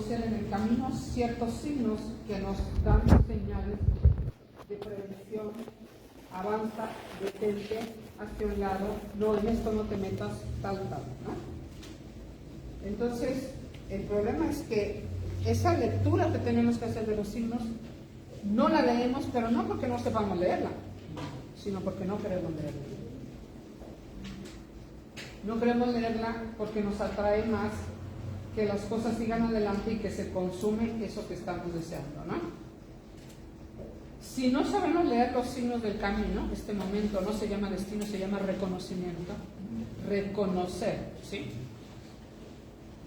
reconocer en el camino ciertos signos que nos dan señales de prevención. Avanza, detente, hacia un lado, no, en esto no te metas, tal, ¿no? Entonces, el problema es que esa lectura que tenemos que hacer de los signos, no la leemos, pero no porque no sepamos leerla, sino porque no queremos leerla. No queremos leerla porque nos atrae más que las cosas sigan adelante y que se consume eso que estamos deseando, ¿no? Si no sabemos leer los signos del camino, este momento no se llama destino, se llama reconocimiento. Reconocer, ¿sí?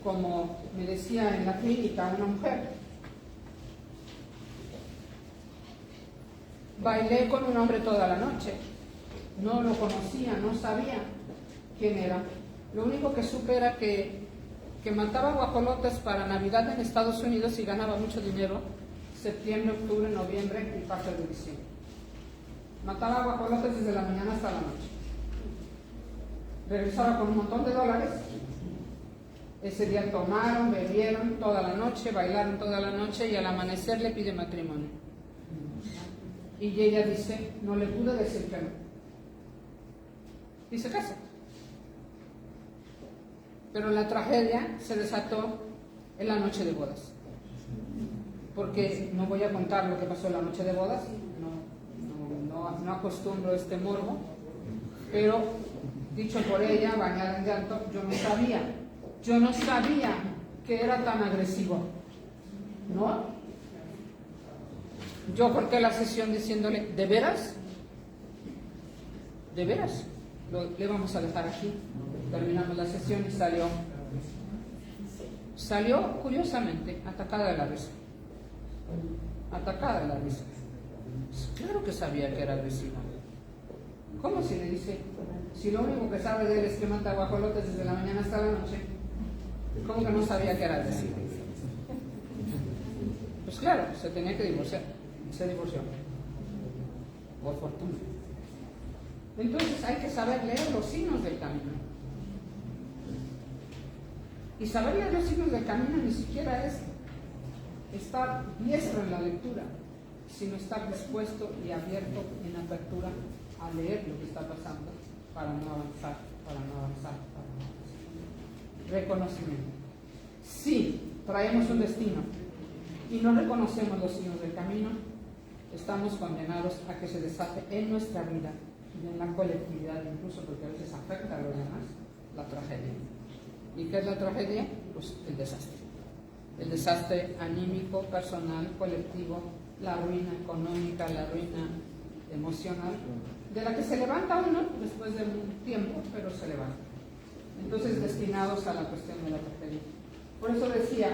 Como me decía en la clínica una mujer, bailé con un hombre toda la noche, no lo conocía, no sabía quién era. Lo único que supe era que mataba guajolotes para Navidad en Estados Unidos y ganaba mucho dinero, septiembre, octubre, noviembre y parte de diciembre. Mataba guajolotes desde la mañana hasta la noche. Regresaba con un montón de dólares. Ese día tomaron, bebieron toda la noche, bailaron toda la noche y al amanecer le pide matrimonio. Y ella dice, no le pude decir que no. Y se casa. Pero la tragedia se desató en la noche de bodas. Porque no voy a contar lo que pasó en la noche de bodas, no acostumbro este morbo, pero dicho por ella, bañada en llanto, yo no sabía que era tan agresivo, ¿no? Yo corté la sesión diciéndole, ¿de veras? ¿De veras? Le vamos a dejar aquí. Terminamos la sesión y salió curiosamente atacada de la risa. Atacada de la risa. Claro que sabía que era agresiva. ¿Cómo si le dice? Si lo único que sabe de él es que mata guajolotes desde la mañana hasta la noche, ¿cómo que no sabía que era agresiva? Pues claro, se tenía que divorciar. Se divorció. Por fortuna. Entonces hay que saber leer los signos del camino. Y saber leer los signos del camino ni siquiera es estar diestro en la lectura, sino estar dispuesto y abierto en apertura a leer lo que está pasando para no avanzar. Reconocimiento. Si traemos un destino y no reconocemos los signos del camino, estamos condenados a que se desate en nuestra vida y en la colectividad, incluso porque a veces afecta a los demás, la tragedia. ¿Y qué es la tragedia? Pues el desastre. El desastre anímico, personal, colectivo, la ruina económica, la ruina emocional, de la que se levanta uno después de un tiempo, pero se levanta. Entonces, destinados a la cuestión de la tragedia. Por eso decía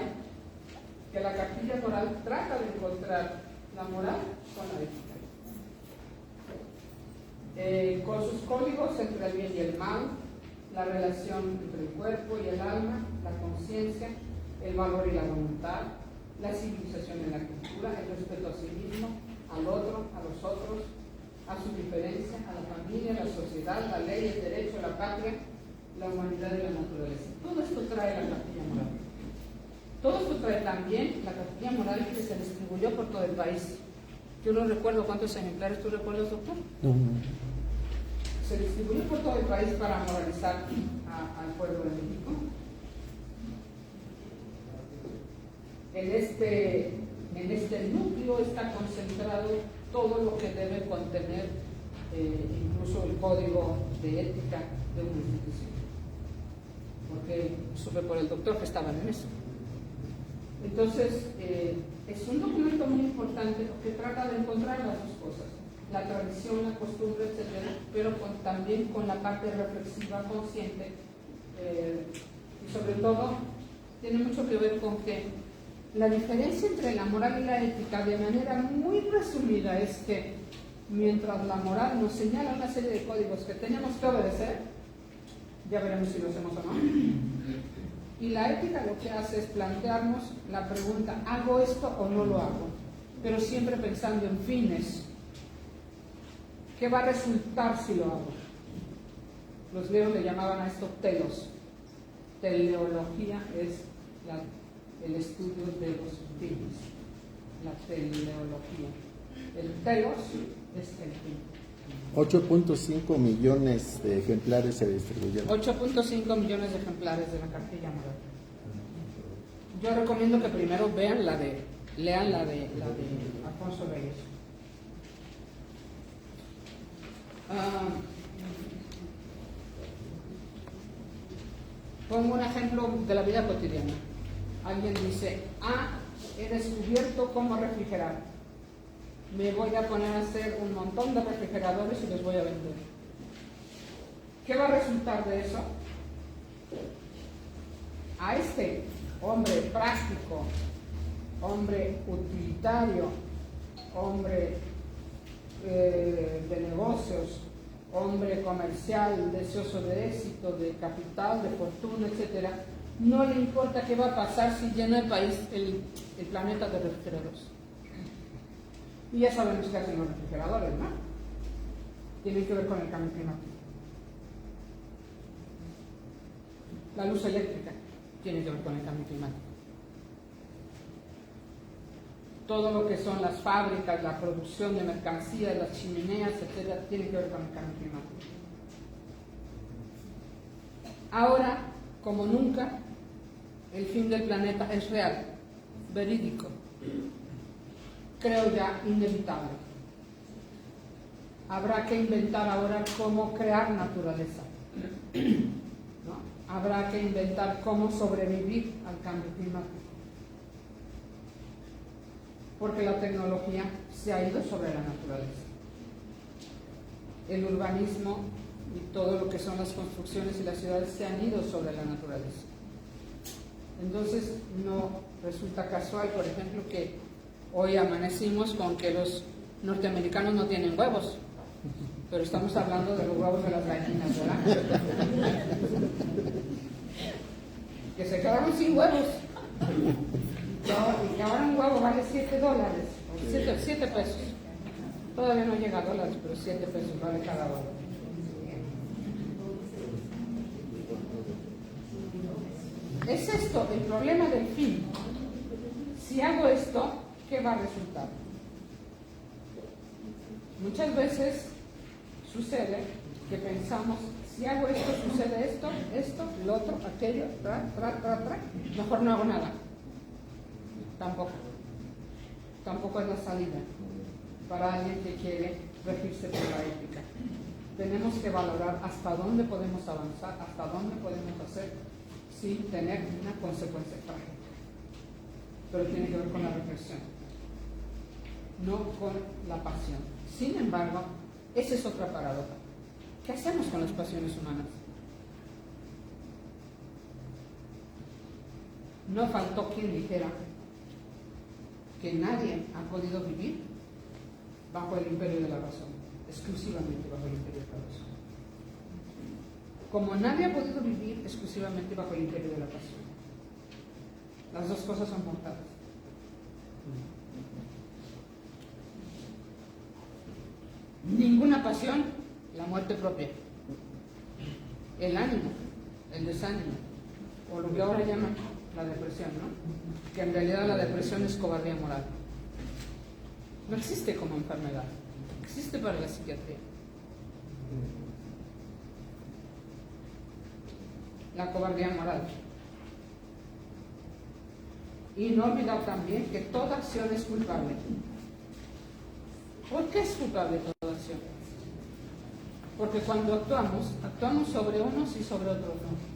que la cartilla moral trata de encontrar la moral con la ética. Con sus códigos entre el bien y el mal, la relación entre el cuerpo y el alma, la conciencia, el valor y la voluntad, la civilización y la cultura, el respeto a sí mismo, al otro, a los otros, a su diferencia, a la familia, a la sociedad, la ley, el derecho, la patria, la humanidad y la naturaleza. Todo esto trae la cartilla moral. Todo esto trae también la cartilla moral que se distribuyó por todo el país. Yo no recuerdo cuántos ejemplares, ¿tú recuerdas, doctor? No. Se distribuyó por todo el país para moralizar al pueblo de México. En este núcleo está concentrado todo lo que debe contener incluso el código de ética de una institución. Porque supe por el doctor que estaban en eso. Entonces, es un documento muy importante porque trata de encontrar las dos cosas, la tradición, la costumbre, etcétera, pero también con la parte reflexiva, consciente, y sobre todo tiene mucho que ver con que la diferencia entre la moral y la ética, de manera muy resumida, es que mientras la moral nos señala una serie de códigos que tenemos que obedecer, ya veremos si lo hacemos o no, y la ética lo que hace es plantearnos la pregunta, ¿hago esto o no lo hago? Pero siempre pensando en fines. ¿Qué va a resultar si lo hago? Los griegos le llamaban a esto telos. Teleología es el estudio de los fines, la teleología. El telos es el fin. 8.5 millones de ejemplares se distribuyeron. 8.5 millones de ejemplares de la Cartilla Moral. Yo recomiendo que primero lean la de Alfonso Reyes. Pongo un ejemplo de la vida cotidiana. Alguien dice, he descubierto cómo refrigerar. Me voy a poner a hacer un montón de refrigeradores y los voy a vender. ¿Qué va a resultar de eso? A este hombre práctico, hombre utilitario, hombre de negocios, hombre comercial, deseoso de éxito, de capital, de fortuna, etcétera, no le importa qué va a pasar si llena el país, el planeta de refrigeradores. Y ya sabemos qué hacen los refrigeradores, ¿no? Tienen que ver con el cambio climático. La luz eléctrica tiene que ver con el cambio climático. Todo lo que son las fábricas, la producción de mercancías, las chimeneas, etcétera, tiene que ver con el cambio climático. Ahora, como nunca, el fin del planeta es real, verídico, creo ya inevitable. Habrá que inventar ahora cómo crear naturaleza, ¿no? Habrá que inventar cómo sobrevivir al cambio climático. Porque la tecnología se ha ido sobre la naturaleza. El urbanismo y todo lo que son las construcciones y las ciudades se han ido sobre la naturaleza. Entonces, no resulta casual, por ejemplo, que hoy amanecimos con que los norteamericanos no tienen huevos, pero estamos hablando de los huevos de las gallinas, ¿verdad? Que se quedaron sin huevos. Y que ahora un huevo vale $7, o 7 pesos. Todavía no llega a dólares, pero 7 pesos vale cada huevo. Es esto el problema del fin. Si hago esto, ¿qué va a resultar? Muchas veces sucede que pensamos, si hago esto, sucede esto, lo otro, aquello, mejor no hago nada. Tampoco es la salida para alguien que quiere regirse por la ética. Tenemos que valorar hasta dónde podemos avanzar, hasta dónde podemos hacer sin tener una consecuencia trágica. Pero tiene que ver con la reflexión, no con la pasión. Sin embargo, esa es otra paradoja. ¿Qué hacemos con las pasiones humanas? No faltó quien dijera que nadie ha podido vivir bajo el imperio de la razón, exclusivamente bajo el imperio de la razón. Como nadie ha podido vivir exclusivamente bajo el imperio de la pasión. Las dos cosas son mortales. Ninguna pasión, la muerte propia. El ánimo, el desánimo, o lo que ahora llaman la depresión, ¿no? Que en realidad la depresión es cobardía moral. No existe como enfermedad, existe para la psiquiatría. La cobardía moral. Y no olvidar también que toda acción es culpable. ¿Por qué es culpable toda acción? Porque cuando actuamos sobre unos y sobre otros no.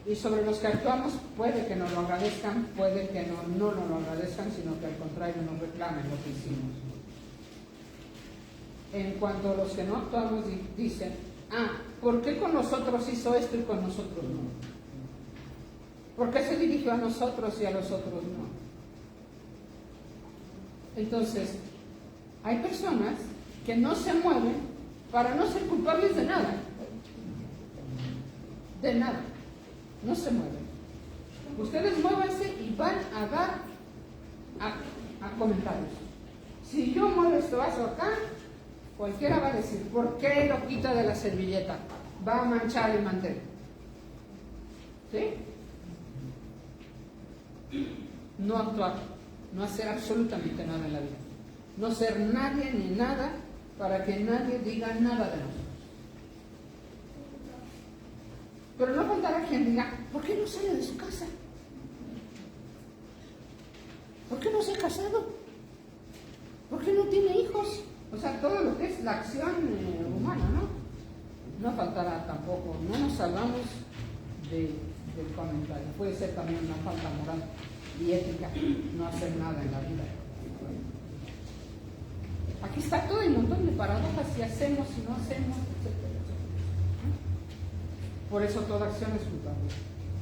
Y sobre los que actuamos puede que nos lo agradezcan, puede que no nos lo agradezcan, sino que al contrario nos reclamen lo que hicimos. En cuanto a los que no actuamos dicen, ¿por qué con nosotros hizo esto y con nosotros no? ¿Por qué se dirigió a nosotros y a los otros no? Entonces, hay personas que no se mueven para no ser culpables de nada. De nada. No se mueven. Ustedes muévanse y van a dar a comentarios. Si yo muevo este vaso acá, cualquiera va a decir, ¿por qué lo quita de la servilleta? Va a manchar el mantel. ¿Sí? No actuar, no hacer absolutamente nada en la vida. No ser nadie ni nada para que nadie diga nada de nosotros. Pero no faltará quien diga, ¿por qué no sale de su casa? ¿Por qué no se ha casado? ¿Por qué no tiene hijos? O sea, todo lo que es la acción humana, ¿no? No faltará tampoco, no nos salvamos del comentario. Puede ser también una falta moral y ética no hacer nada en la vida. Aquí está todo el montón de paradojas, si hacemos, si no hacemos, etc. Por eso toda acción es culpable.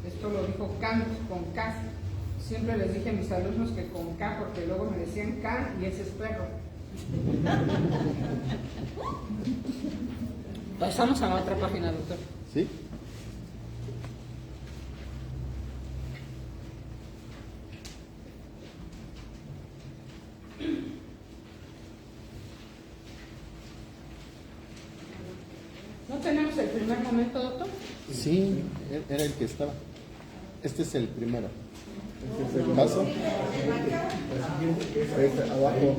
Esto lo dijo Kant con K. Siempre les dije a mis alumnos que con K, porque luego me decían Kant y ese es perro. Pasamos a la otra página, doctor. ¿Sí? ¿No tenemos el primer momento, doctor? Sí, era el que estaba. Este es el primero. Este es el paso. Es abajo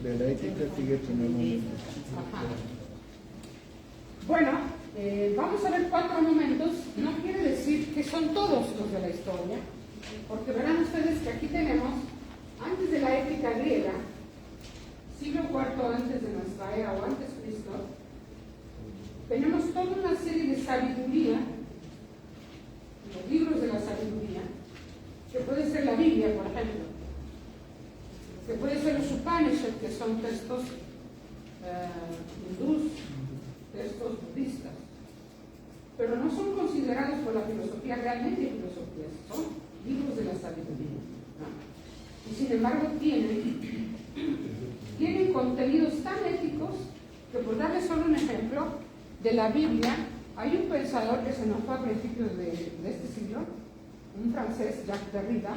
de la ética, sigue el primer momento. Ajá. Bueno, vamos a ver 4 momentos. No quiere decir que son todos los de la historia, porque verán ustedes que aquí tenemos, antes de la ética griega, siglo IV antes de nuestra era o antes de Cristo, tenemos toda una serie de sabiduría, los libros de la sabiduría, que puede ser la Biblia, por ejemplo, que puede ser los Upanishads, que son textos hindús, textos budistas, pero no son considerados por la filosofía realmente filosofías, son libros de la sabiduría, ¿no? Y sin embargo tienen contenidos tan éticos que, por darles solo un ejemplo, de la Biblia, hay un pensador que se nos fue a principios de este siglo, un francés, Jacques Derrida,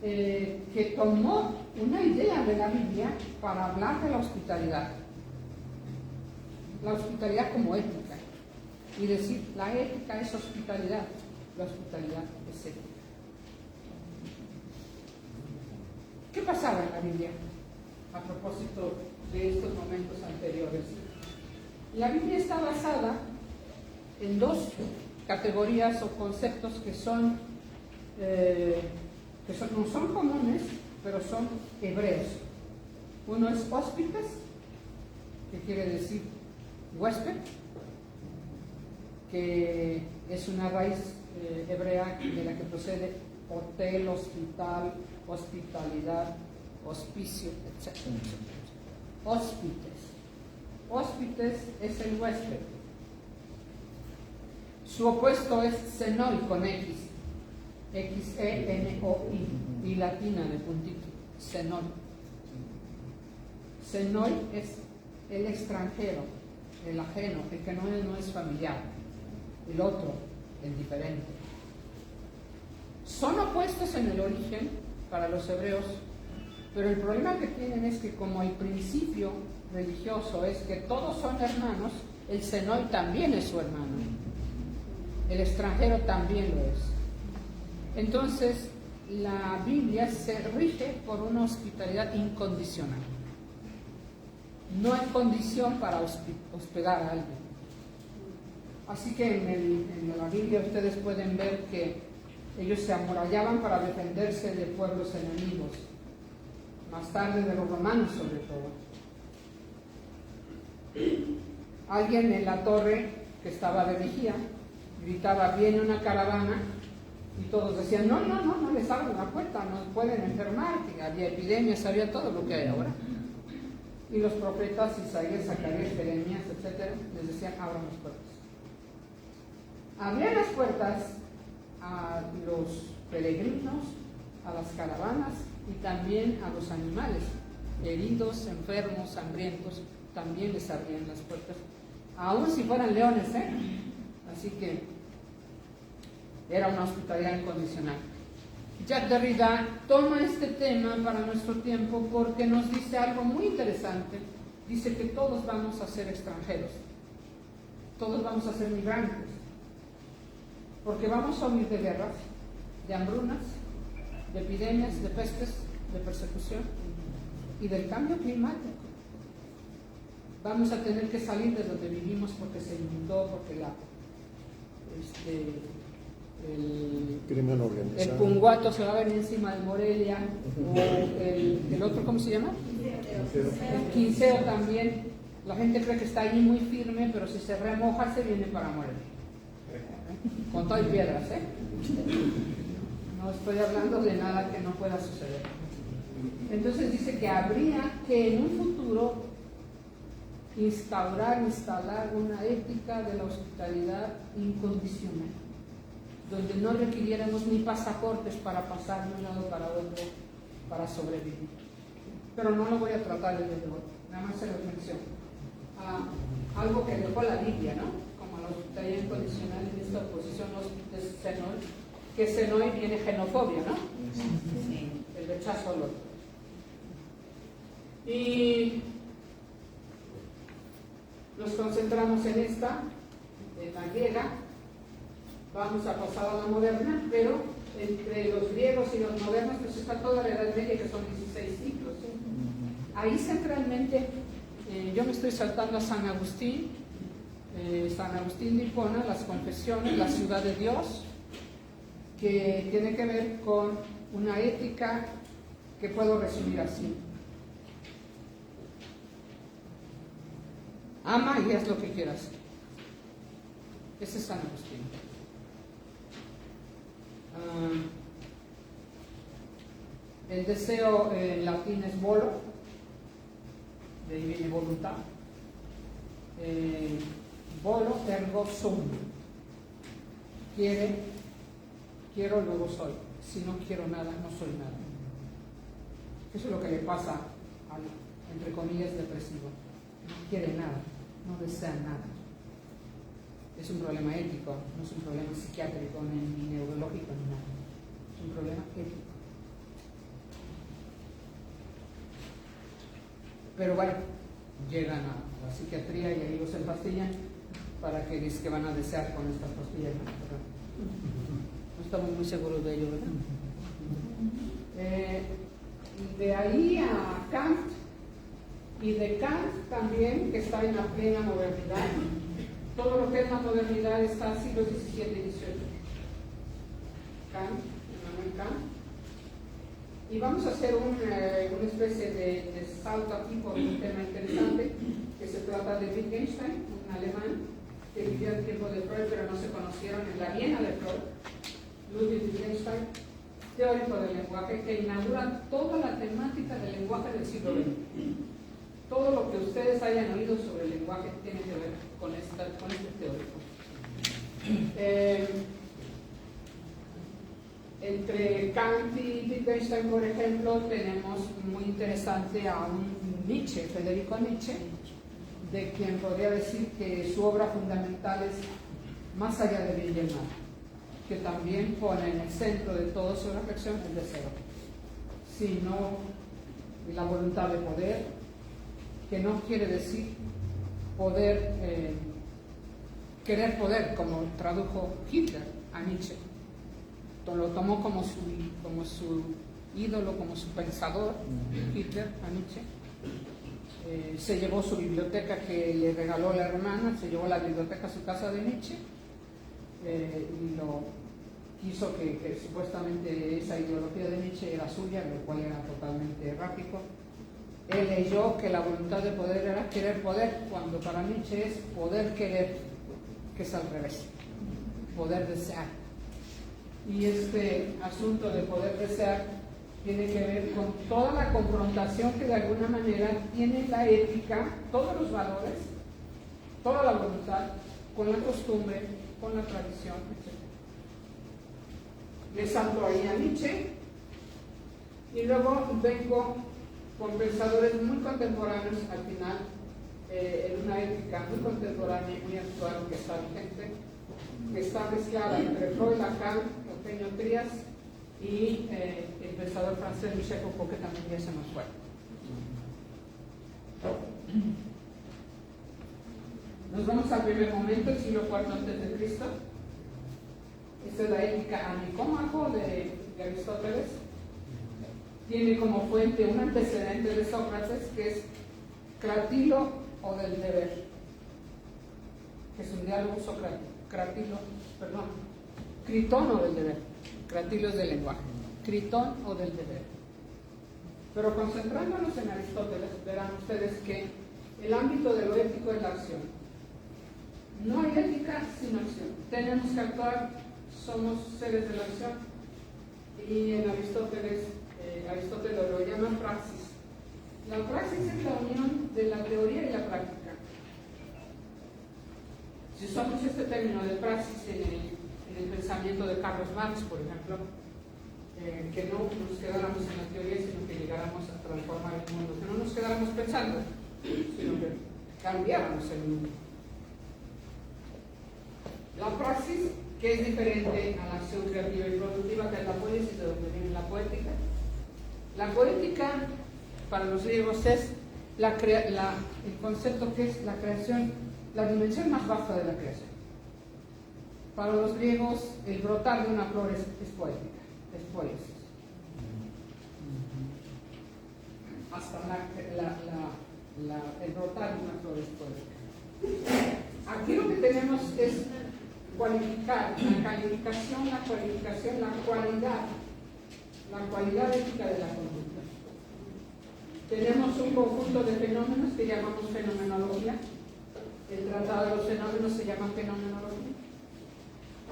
que tomó una idea de la Biblia para hablar de la hospitalidad como ética, y decir, la ética es hospitalidad, la hospitalidad es ética. ¿Qué pasaba en la Biblia a propósito de estos momentos anteriores? La Biblia está basada en 2 categorías o conceptos que no son comunes, pero son hebreos. Uno es hóspites, que quiere decir huésped, que es una raíz hebrea de la que procede hotel, hospital, hospitalidad, hospicio, etc. Hóspites es el huésped. Su opuesto es xenoi con X, X-E-N-O-I, y latina de puntito, xenoi. Xenoi es el extranjero, el ajeno, el que no es familiar, el otro, el diferente. Son opuestos en el origen para los hebreos, pero el problema que tienen es que como el principio religioso es que todos son hermanos, el xenoi también es su hermano, el extranjero también lo es. Entonces la Biblia se rige por una hospitalidad incondicional. No hay condición para hospedar a alguien. Así que en la Biblia ustedes pueden ver que ellos se amurallaban para defenderse de pueblos enemigos, más tarde de los romanos sobre todo. Alguien en la torre que estaba de vigía gritaba, viene una caravana, y todos decían, no les abran la puerta, nos pueden enfermar, que había epidemias, había todo lo que hay ahora. Y los profetas Isaías, Zacarías, Jeremías, etc., les decían, abran las puertas. Abrían las puertas a los peregrinos, a las caravanas y también a los animales, heridos, enfermos, hambrientos, también les abrían las puertas, aun si fueran leones, Así que era una hospitalidad incondicional. Jacques Derrida toma este tema para nuestro tiempo porque nos dice algo muy interesante. Dice que todos vamos a ser extranjeros. todos vamos a ser migrantes, porque vamos a huir de guerras, de hambrunas, de epidemias, de pestes, de persecución y del cambio climático. Vamos a tener que salir de donde vivimos porque se inundó, porque el crimen organizado, el Punguato se va a venir encima de Morelia, o el otro, ¿cómo se llama? El Quinceo también. La gente cree que está ahí muy firme, pero si se remoja se viene para Morelia. Con todo y piedras, ¿eh? No estoy hablando de nada que no pueda suceder. Entonces dice que habría que en un futuro instalar una ética de la hospitalidad incondicional, donde no requiriéramos ni pasaportes para pasar de un lado para otro para sobrevivir. Pero no lo voy a tratar el día de hoy, nada más se los menciono. Algo que dejó la Biblia, ¿no? Como la hospitalidad incondicional en esta oposición de Senoi, que Senoi viene xenofobia, ¿no? Sí. El rechazo al otro. Y nos concentramos en esta, en la griega. Vamos a pasar a la moderna, pero entre los griegos y los modernos pues está toda la Edad Media, que son 16 siglos. Ahí centralmente yo me estoy saltando a San Agustín de Hipona, las confesiones, la ciudad de Dios, que tiene que ver con una ética que puedo resumir así: ama y haz lo que quieras. Ese es San Agustín. El deseo en latín es volo, de ahí viene voluntad. Volo ergo sum. Quiero, luego soy. Si no quiero nada, no soy nada. Eso es lo que le pasa al, entre comillas, depresivo. No quiere nada, no desea nada. Es un problema ético, no es un problema psiquiátrico ni neurológico ni nada. Es un problema ético. Pero bueno, llegan a la psiquiatría y ahí los empastillan para que dicen que van a desear con estas pastillas, ¿no? Pero no estamos muy seguros de ello, ¿verdad? De ahí a Kant, y de Kant también, que está en la plena modernidad. Todo lo que es la modernidad está en siglos XVII y XVIII. Kant, Immanuel Kant. Y vamos a hacer una especie de salto aquí por un tema interesante, que se trata de Wittgenstein, un alemán que vivió en tiempo de Freud, pero no se conocieron en la Viena de Freud. Ludwig Wittgenstein, teórico del lenguaje, que inaugura toda la temática del lenguaje del siglo XX. Todo lo que ustedes hayan oído sobre el lenguaje tiene que ver con este teórico. Entre Kant y Wittgenstein, por ejemplo, tenemos muy interesante a un Nietzsche, Federico Nietzsche, de quien podría decir que su obra fundamental es Más allá de bien y el mal, que también pone en el centro de toda su reflexión el deseo, sino la voluntad de poder, que no quiere decir poder, querer poder, como tradujo Hitler a Nietzsche. Lo tomó como su ídolo, como su pensador, Hitler a Nietzsche. Se llevó su biblioteca que le regaló la hermana, se llevó la biblioteca a su casa de Nietzsche, y lo quiso que supuestamente esa ideología de Nietzsche era suya, lo cual era totalmente errático. Él leyó que la voluntad de poder era querer poder, cuando para Nietzsche es poder querer, que es al revés, poder desear. Y este asunto de poder desear tiene que ver con toda la confrontación que de alguna manera tiene la ética, todos los valores, toda la voluntad, con la costumbre, con la tradición, etc. Le salto ahí a Nietzsche y luego vengo con pensadores muy contemporáneos al final, en una ética muy contemporánea y muy actual que está vigente, que está mezclada entre Freud, Lacan, Eugenio Trías y el pensador francés Michel Foucault, que también ya se nos fue. Nos vamos al primer momento, el siglo IV a.C. Esta es la ética a Nicómaco de Aristóteles. Tiene como fuente un antecedente de Sócrates que es Cratilo o del deber, que es un diálogo socrático. Critón o del deber. Cratilo es del lenguaje. Critón o del deber. Pero concentrándonos en Aristóteles, verán ustedes que el ámbito de lo ético es la acción. No hay ética sin acción. Tenemos que actuar, somos seres de la acción. Y en Aristóteles lo llama praxis. La praxis es la unión de la teoría y la práctica. Si usamos este término de praxis en el pensamiento de Carlos Marx, por ejemplo, que no nos quedáramos en la teoría, sino que llegáramos a transformar el mundo, que no nos quedáramos pensando, sino que cambiáramos el mundo. La praxis, que es diferente a la acción creativa y productiva, que es la poiesis, de donde viene la poética. La poética, para los griegos, es el concepto que es la creación, la dimensión más baja de la creación. Para los griegos, el brotar de una flor es poética, es poiesis. Hasta el brotar de una flor es poética. Aquí lo que tenemos es cualificar, la calificación, la cualificación, la cualidad ética de la conducta. Tenemos un conjunto de fenómenos que llamamos fenomenología. El tratado de los fenómenos se llama fenomenología.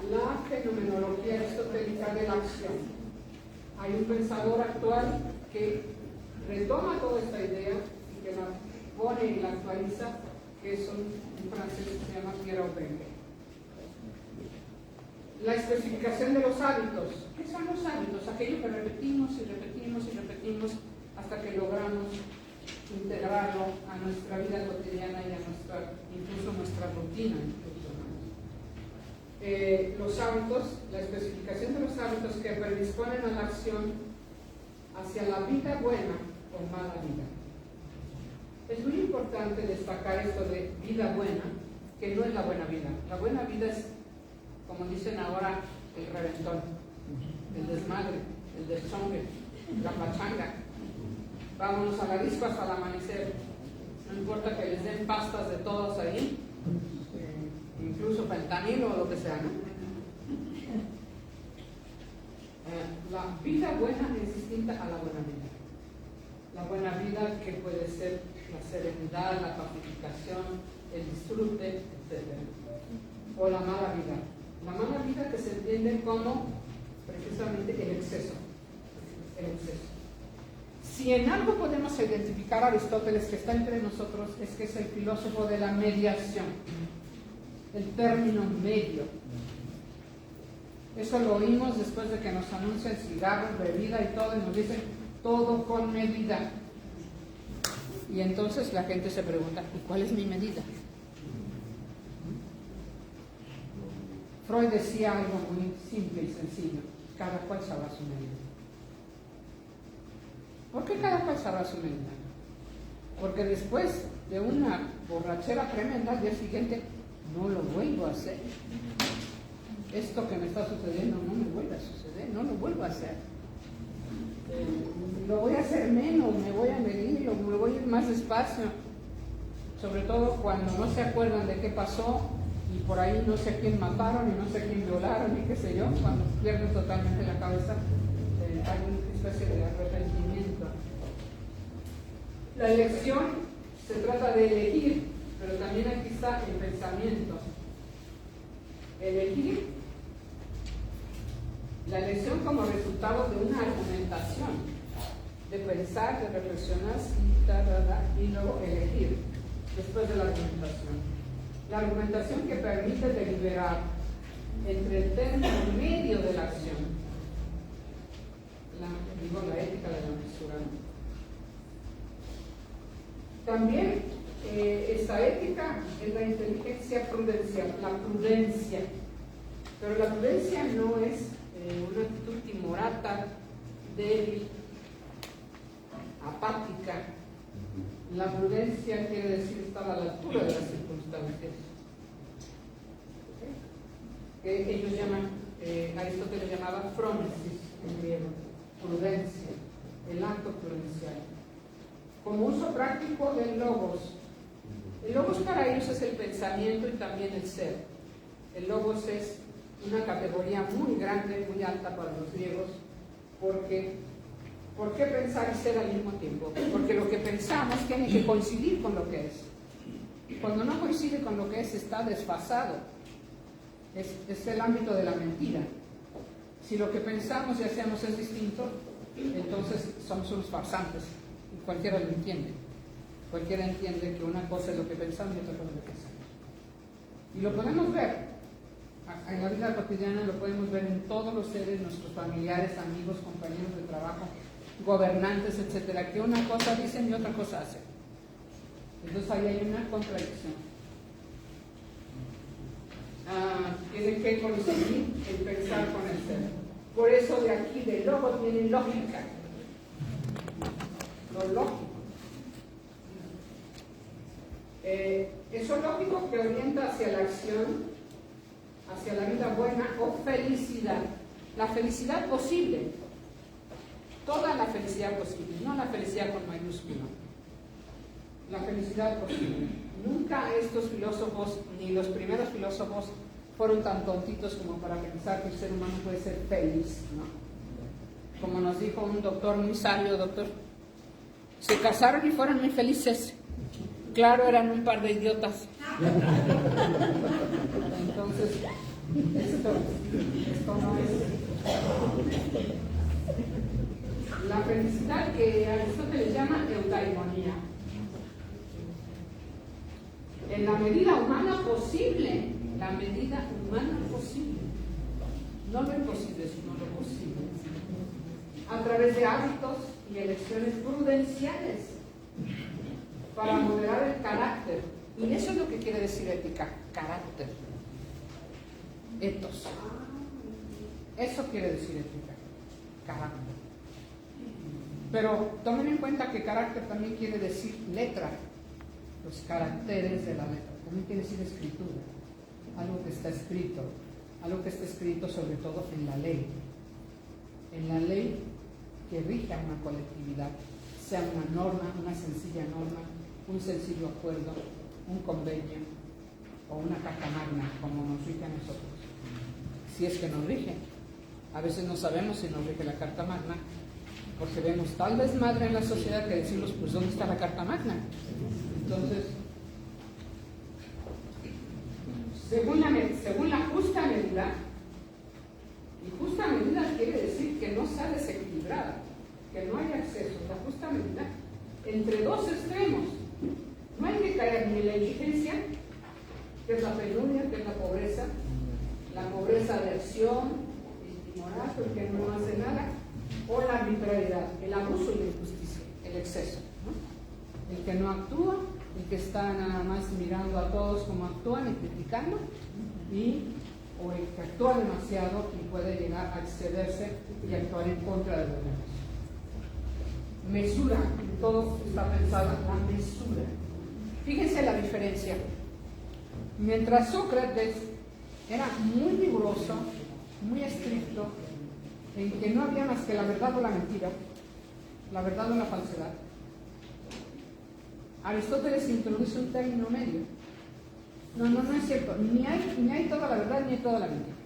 La fenomenología aristotélica de la acción. Hay un pensador actual que retoma toda esta idea y que la pone y la actualiza, que es un francés que se llama Pierre Aubrey. La especificación de los hábitos. ¿Qué son los hábitos? Aquello que repetimos y repetimos y repetimos hasta que logramos integrarlo a nuestra vida cotidiana y a incluso nuestra rutina. Los hábitos, la especificación de los hábitos que predisponen a la acción hacia la vida buena o mala vida. Es muy importante destacar esto de vida buena, que no es la buena vida. La buena vida es, como dicen ahora, el reventón, el desmadre, el deschongue, la pachanga. Vámonos a la disco hasta el amanecer. No importa que les den pastas de todos ahí, incluso fentanilo o lo que sea, ¿no? La vida buena es distinta a la buena vida. La buena vida, que puede ser la serenidad, la pacificación, el disfrute, etc. O la mala vida. La mala vida, que se entiende como precisamente el exceso. El exceso. Si en algo podemos identificar a Aristóteles, que está entre nosotros, es que es el filósofo de la mediación, el término medio. Eso lo oímos después de que nos anuncian cigarros, bebida y todo, y nos dicen todo con medida. Y entonces la gente se pregunta, ¿y cuál es mi medida? Freud decía algo muy simple y sencillo: cada cual sabrá su medida. ¿Por qué cada cual sabrá su medida? Porque después de una borrachera tremenda, al día siguiente no lo vuelvo a hacer. Esto que me está sucediendo no me vuelve a suceder, no lo vuelvo a hacer. Lo voy a hacer menos, me voy a medir, me voy a ir más despacio. Sobre todo cuando no se acuerdan de qué pasó y por ahí no sé a quién mataron y no sé a quién violaron y qué sé yo, cuando pierden totalmente la cabeza, hay una especie de arrepentimiento. La elección se trata de elegir, pero también aquí está el pensamiento. Elegir, la elección como resultado de una argumentación, de pensar, de reflexionar, y luego elegir después de la argumentación. La argumentación que permite deliberar entre el término medio de la acción, la ética de la mesura. También esta ética es la inteligencia prudencial, la prudencia. Pero la prudencia no es una actitud timorata, débil, apática. La prudencia quiere decir estar a la altura de las circunstancias. que ellos llaman, Aristóteles llamaba phronesis en griego, prudencia, el acto prudencial. Como uso práctico del logos. El logos para ellos es el pensamiento y también el ser. El logos es una categoría muy grande, muy alta para los griegos, porque ¿por qué pensar y ser al mismo tiempo? Porque lo que pensamos tiene que coincidir con lo que es. Cuando no coincide con lo que es, está desfasado. Es el ámbito de la mentira. Si lo que pensamos y hacemos es distinto, entonces somos unos farsantes. Y cualquiera lo entiende. Cualquiera entiende que una cosa es lo que pensamos y otra cosa es lo que hacemos. Y lo podemos ver. En la vida cotidiana lo podemos ver en todos los seres, nuestros familiares, amigos, compañeros de trabajo, gobernantes, etcétera, que una cosa dicen y otra cosa hacen. Entonces ahí hay una contradicción. Tiene que coincidir el pensar con el ser. Por eso de aquí, de logo, tiene lógica. Lo lógico. Eso lógico que orienta hacia la acción, hacia la vida buena o felicidad. La felicidad posible. Toda la felicidad posible, no la felicidad con mayúscula. La felicidad posible. Nunca estos filósofos, ni los primeros filósofos, fueron tan tontitos como para pensar que el ser humano puede ser feliz, ¿no? Como nos dijo un doctor muy sabio, doctor, se casaron y fueron muy felices. Claro, eran un par de idiotas. Entonces, esto no es. La felicidad que Aristóteles llama eudaimonía. En la medida humana posible, la medida humana posible. No lo imposible, sino lo posible. A través de hábitos y elecciones prudenciales para moderar el carácter. Y eso es lo que quiere decir ética, carácter. Ethos. Eso quiere decir ética, carácter. Pero tomen en cuenta que carácter también quiere decir letra, los caracteres de la letra. También quiere decir escritura, algo que está escrito sobre todo en la ley que rija una colectividad, sea una norma, una sencilla norma, un sencillo acuerdo, un convenio o una carta magna, como nos rige a nosotros. Si es que nos rige. A veces no sabemos si nos rige la carta magna, porque vemos tal desmadre en la sociedad que decimos, pues ¿dónde está la carta magna? Entonces, según la justa medida, y justa medida quiere decir que no sea desequilibrada, que no haya exceso, la justa medida, entre dos extremos. No hay que caer ni en la indigencia, que es la penuria, que es la pobreza de acción, el timorato, el que no hace nada, o la arbitrariedad, el abuso y la injusticia, el exceso, ¿no? El que no actúa, el que está nada más mirando a todos como actúan y criticando, o el que actúa demasiado y puede llegar a excederse y actuar en contra de los demás. Mesura, todo está pensado en la mesura. Fíjense la diferencia. Mientras Sócrates era muy riguroso, muy estricto, en que no había más que la verdad o la mentira, la verdad o la falsedad, Aristóteles introduce un término medio. No es cierto, ni hay toda la verdad ni hay toda la mentira.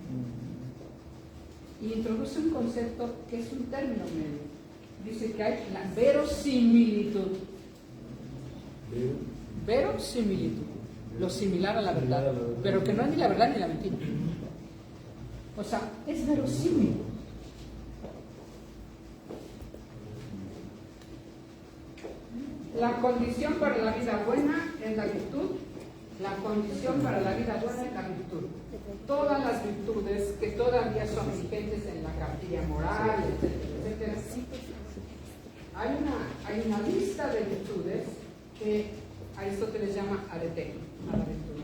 Y introduce un concepto que es un término medio. Dice que hay la verosimilitud. Verosimilitud, lo similar a la verdad, pero que no es ni la verdad ni la mentira. O sea, es verosímil. La condición para la vida buena es la virtud. La condición para la vida buena es la virtud. Todas las virtudes que todavía son vigentes en la cartilla moral, etcétera, etcétera. Hay una lista de virtudes que Aristóteles llama arete, a la virtud.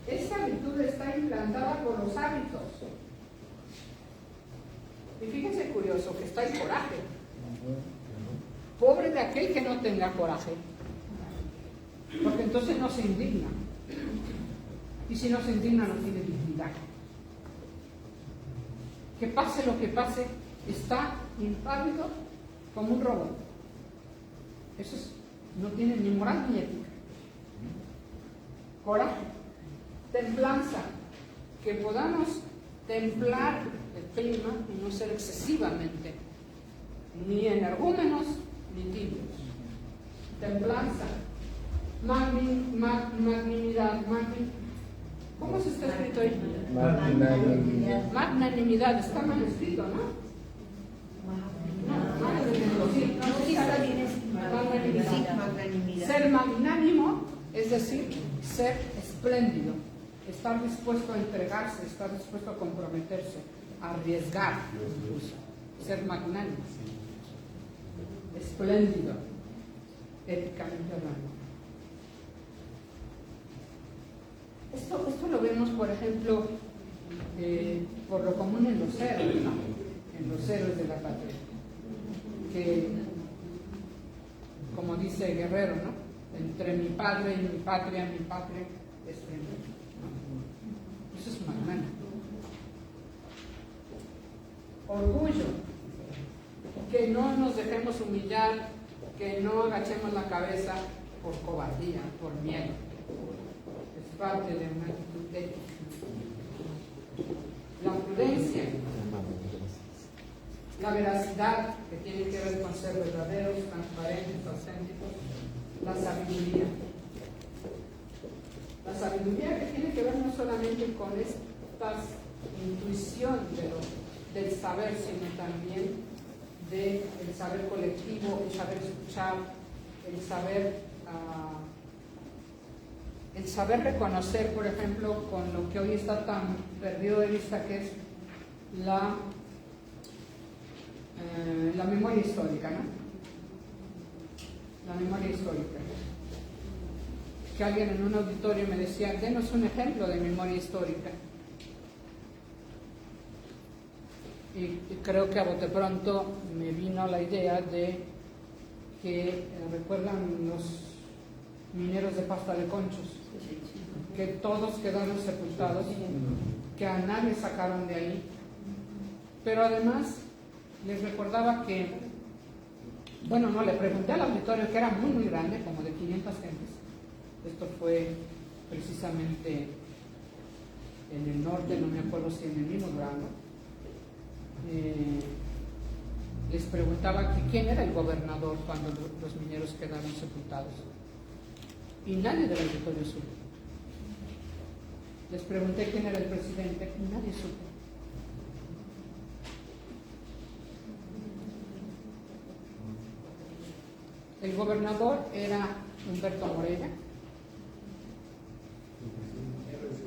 Esta virtud está implantada por los hábitos. Y fíjense curioso que está el coraje. Pobre de aquel que no tenga coraje, porque entonces no se indigna. Y si no se indigna, no tiene dignidad. Que pase lo que pase, está impávido como un robot. Eso no tiene ni moral ni ética. Coraje, templanza, que podamos templar el clima y no ser excesivamente ni energúmenos ni tibios. Templanza, magnanimidad, ¿cómo se está escrito ahí? Magnanimidad, está mal escrito, ¿no? Magnanimidad. Ser magnánimo es decir, ser espléndido, estar dispuesto a entregarse, estar dispuesto a comprometerse, a arriesgar incluso, ser magnánimo, espléndido, éticamente hablando. Esto lo vemos, por ejemplo, por lo común en los héroes, ¿no? En los héroes de la patria, que, como dice Guerrero, ¿no? Entre mi padre y mi patria es primero, ¿no? Eso es magnánimo. Orgullo, que no nos dejemos humillar, que no agachemos la cabeza por cobardía, por miedo. Es parte de una actitud ética. La prudencia, la veracidad, que tiene que ver con ser verdaderos, transparentes, auténticos. La sabiduría. La sabiduría que tiene que ver no solamente con esta intuición del saber, sino también del saber colectivo, el saber escuchar, el saber reconocer, por ejemplo, con lo que hoy está tan perdido de vista, que es la memoria histórica, ¿no? La memoria histórica. Que alguien en un auditorio me decía, denos un ejemplo de memoria histórica. Y creo que a bote pronto me vino la idea de que recuerdan los mineros de Pasta de Conchos, que todos quedaron sepultados, que a nadie sacaron de ahí, pero además les recordaba que, bueno, no, le pregunté al auditorio, que era muy muy grande, como de 500 gentes. Esto fue precisamente en el norte, no me acuerdo si en el mismo Durango. Les preguntaba que quién era el gobernador cuando los mineros quedaron sepultados, y nadie del auditorio supo. Les pregunté quién era el presidente y nadie supo. El gobernador era Humberto Moreira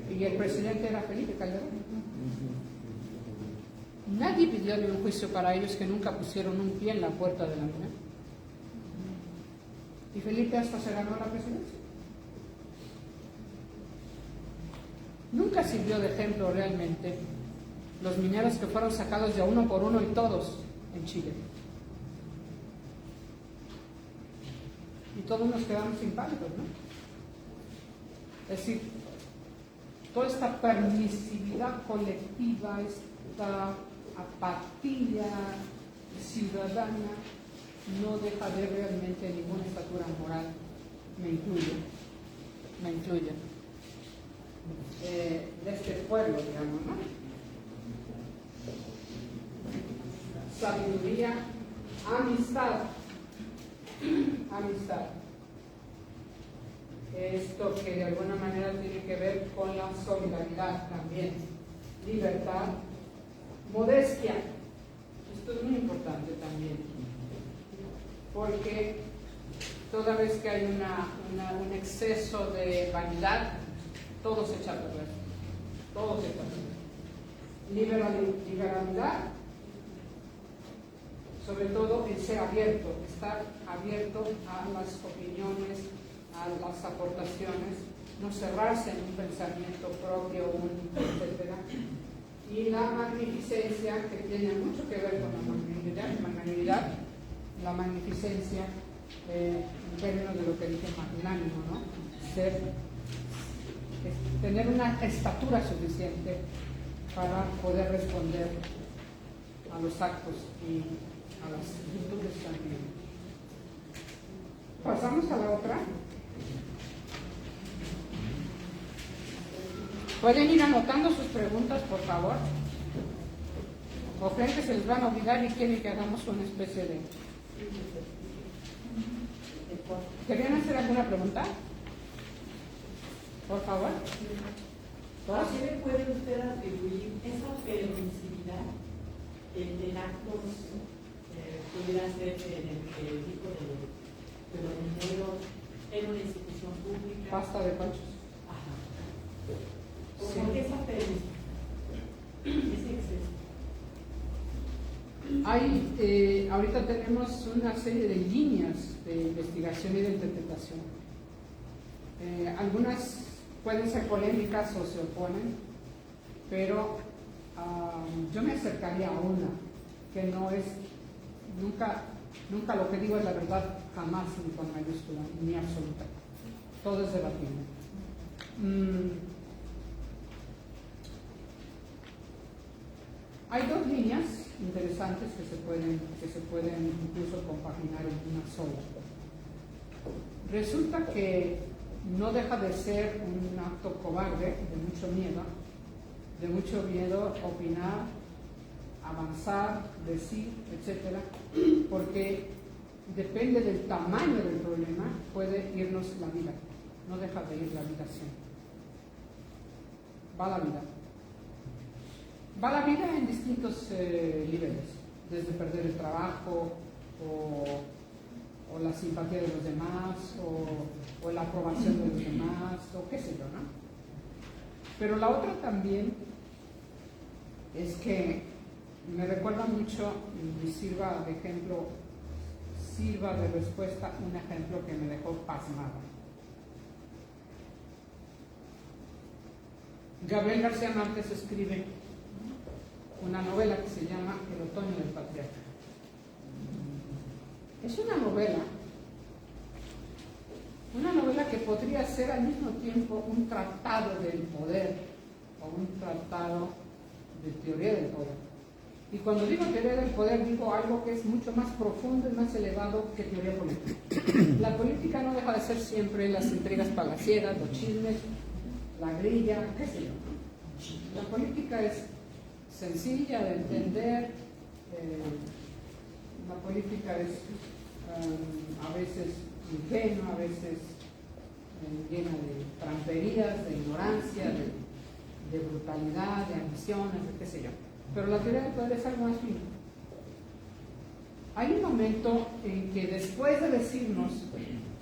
y el presidente era Felipe Calderón. Nadie pidió ni un juicio para ellos, que nunca pusieron un pie en la puerta de la mina. Y Felipe hasta se ganó la presidencia. Nunca sirvió de ejemplo realmente los mineros que fueron sacados de uno por uno, y todos en Chile. Y todos nos quedamos impávidos, ¿no? Es decir, toda esta permisividad colectiva, esta apatía ciudadana, no deja de realmente ninguna estatura moral, me incluye, de este pueblo, digamos, ¿no? Sabiduría, amistad. Esto que de alguna manera tiene que ver con la solidaridad también. Libertad, modestia. Esto es muy importante también, porque toda vez que hay un exceso de vanidad, todo se echa a perder. Todo se echa a perder. Liberalidad, sobre todo el ser abierto, estar abierto a las opiniones, a las aportaciones, no cerrarse en un pensamiento propio, único, etc. Y la magnificencia, que tiene mucho que ver con la magnanimidad, la magnificencia en términos de lo que dije magnánimo, ¿no? Ser tener una estatura suficiente para poder responder a los actos y a las virtudes también. Pasamos a la otra. ¿Pueden ir anotando sus preguntas, por favor? ¿O creen que se les van a olvidar y quieren que hagamos una especie de... ¿Querían hacer alguna pregunta? Por favor. ¿A qué le puede usted atribuir esa permisividad en actos pudiera ser en el que el tipo de los mineros en una institución pública? Pasta de panchos. Ajá. Sí. ¿Por qué esa permisividad? Ese exceso. Ahorita tenemos una serie de líneas de investigación y de interpretación. Algunas pueden ser polémicas o se oponen, pero yo me acercaría a una que no es, nunca lo que digo es la verdad, jamás ni con mayúscula, ni absoluta. Todo es debatible. Hay dos líneas interesantes que se pueden incluso compaginar en una sola. Resulta que no deja de ser un acto cobarde, de mucho miedo opinar, avanzar, decir, etcétera, porque depende del tamaño del problema, puede irnos la vida. No deja de ir la vida siempre. Va la vida. Va la vida en distintos niveles, desde perder el trabajo o la simpatía de los demás o la aprobación de los demás o qué sé yo, ¿no? Pero la otra también es que me recuerda mucho y sirva de ejemplo, sirva de respuesta un ejemplo que me dejó pasmada. Gabriel García Márquez escribe una novela que se llama El otoño del patriarca. Es una novela que podría ser al mismo tiempo un tratado del poder o un tratado de teoría del poder. Y cuando digo teoría del poder digo algo que es mucho más profundo y más elevado que teoría política. La política no deja de ser siempre las intrigas palaciegas, los chismes, la grilla, qué sé yo. La política es sencilla de entender, la política es a veces ingenua, a veces llena de tramperías, de ignorancia, de brutalidad, de ambiciones, de qué sé yo. Pero la teoría del poder es algo más fino. Hay un momento en que después de decirnos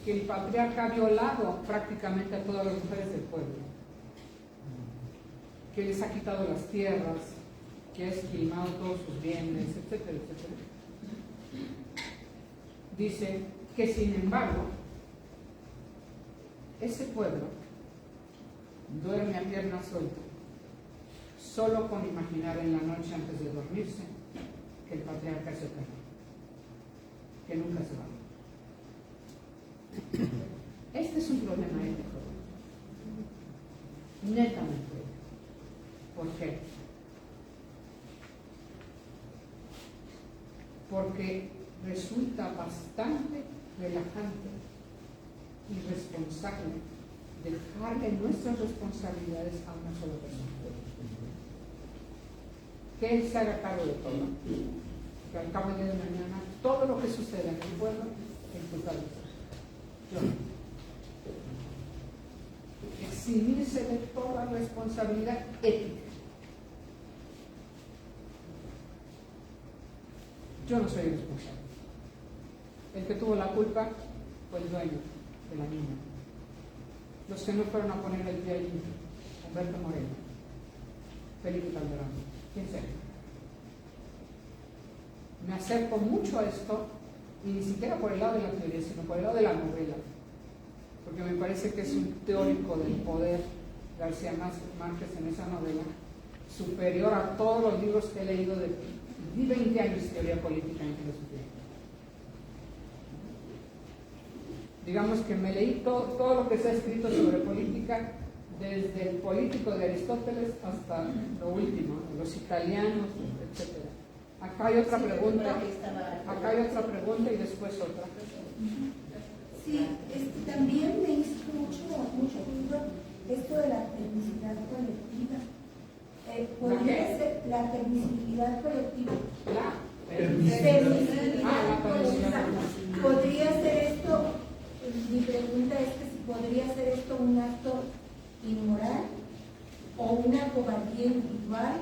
que el patriarca ha violado prácticamente a todas las mujeres del pueblo, que les ha quitado las tierras, que ha esquilmado todos sus bienes, etcétera, etcétera, dice que sin embargo ese pueblo duerme a pierna suelta, solo con imaginar en la noche antes de dormirse que el patriarca es eterno, que nunca se va. Este es un problema ético, netamente. ¿Por qué? Porque resulta bastante relajante y responsable dejarle nuestras responsabilidades a una sola persona. Que él se haga cargo de todo. Que al cabo del día de mañana, todo lo que suceda en el pueblo es culpa de Dios. Eximirse de toda responsabilidad ética. Yo no soy el responsable. El que tuvo la culpa fue el dueño de la niña. Los que no fueron a poner el pie allí, Humberto Moreno, Felipe Calderón, quién sea. Me acerco mucho a esto, y ni siquiera por el lado de la teoría, sino por el lado de la novela, porque me parece que es un teórico del poder, García Márquez, en esa novela, superior a todos los libros que he leído de 20 años de teoría política en filosofía. Digamos que me leí todo lo que se ha escrito sobre política desde el político de Aristóteles hasta lo último, los italianos, etc. Acá hay otra pregunta, y después otra. Sí, también me hizo mucho ruido esto de la permisividad colectiva. ¿Podría ser la permisibilidad colectiva? Permisibilidad colectiva. ¿Podría ser esto? Mi pregunta es que si podría ser esto un acto inmoral o una cobardía individual.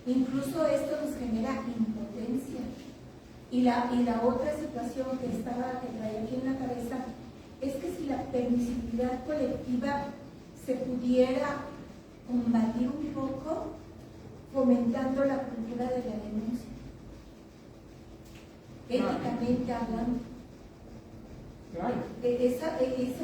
Incluso esto nos genera impotencia. Y la otra situación que traía aquí en la cabeza es que si la permisibilidad colectiva se pudiera combatir un poco fomentando la cultura de la denuncia, éticamente hablando. Claro. Esa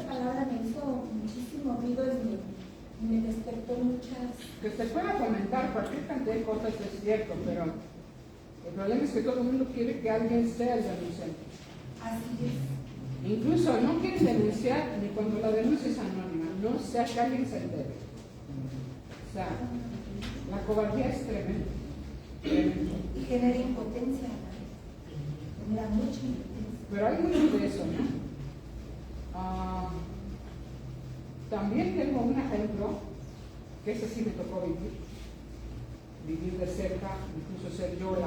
palabra me hizo muchísimo ruido y me despertó muchas... Que se pueda comentar cualquier cantidad de cosas es cierto, pero el problema es que todo el mundo quiere que alguien sea el denunciante. Así es. Incluso no quieren denunciar ni cuando la denuncia es anónima, no sea que alguien se entere. O sea, la cobardía es tremenda. Y genera impotencia, genera mucha impotencia. Pero hay mucho de eso, ¿no? También tengo un ejemplo, que ese sí me tocó vivir de cerca, incluso ser yo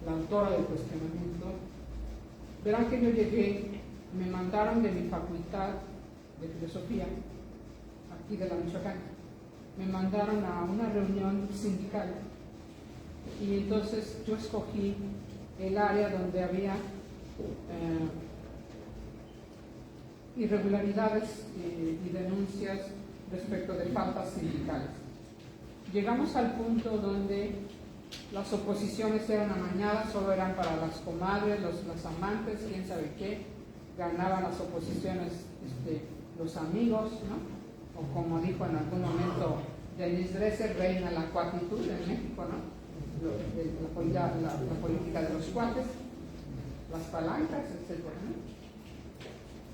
la autora del cuestionamiento. Verán que yo llegué, me mandaron de mi facultad de filosofía, aquí de la Michoacán, me mandaron a una reunión sindical y entonces yo escogí el área donde había irregularidades y denuncias respecto de faltas sindicales. Llegamos al punto donde las oposiciones eran amañadas, solo eran para las comadres, las amantes, quién sabe qué, ganaban las oposiciones los amigos, ¿no? O como dijo en algún momento Denise Dresser, reina la cuatitud en México, ¿no? La política de los cuates, las palancas, etc., ¿no?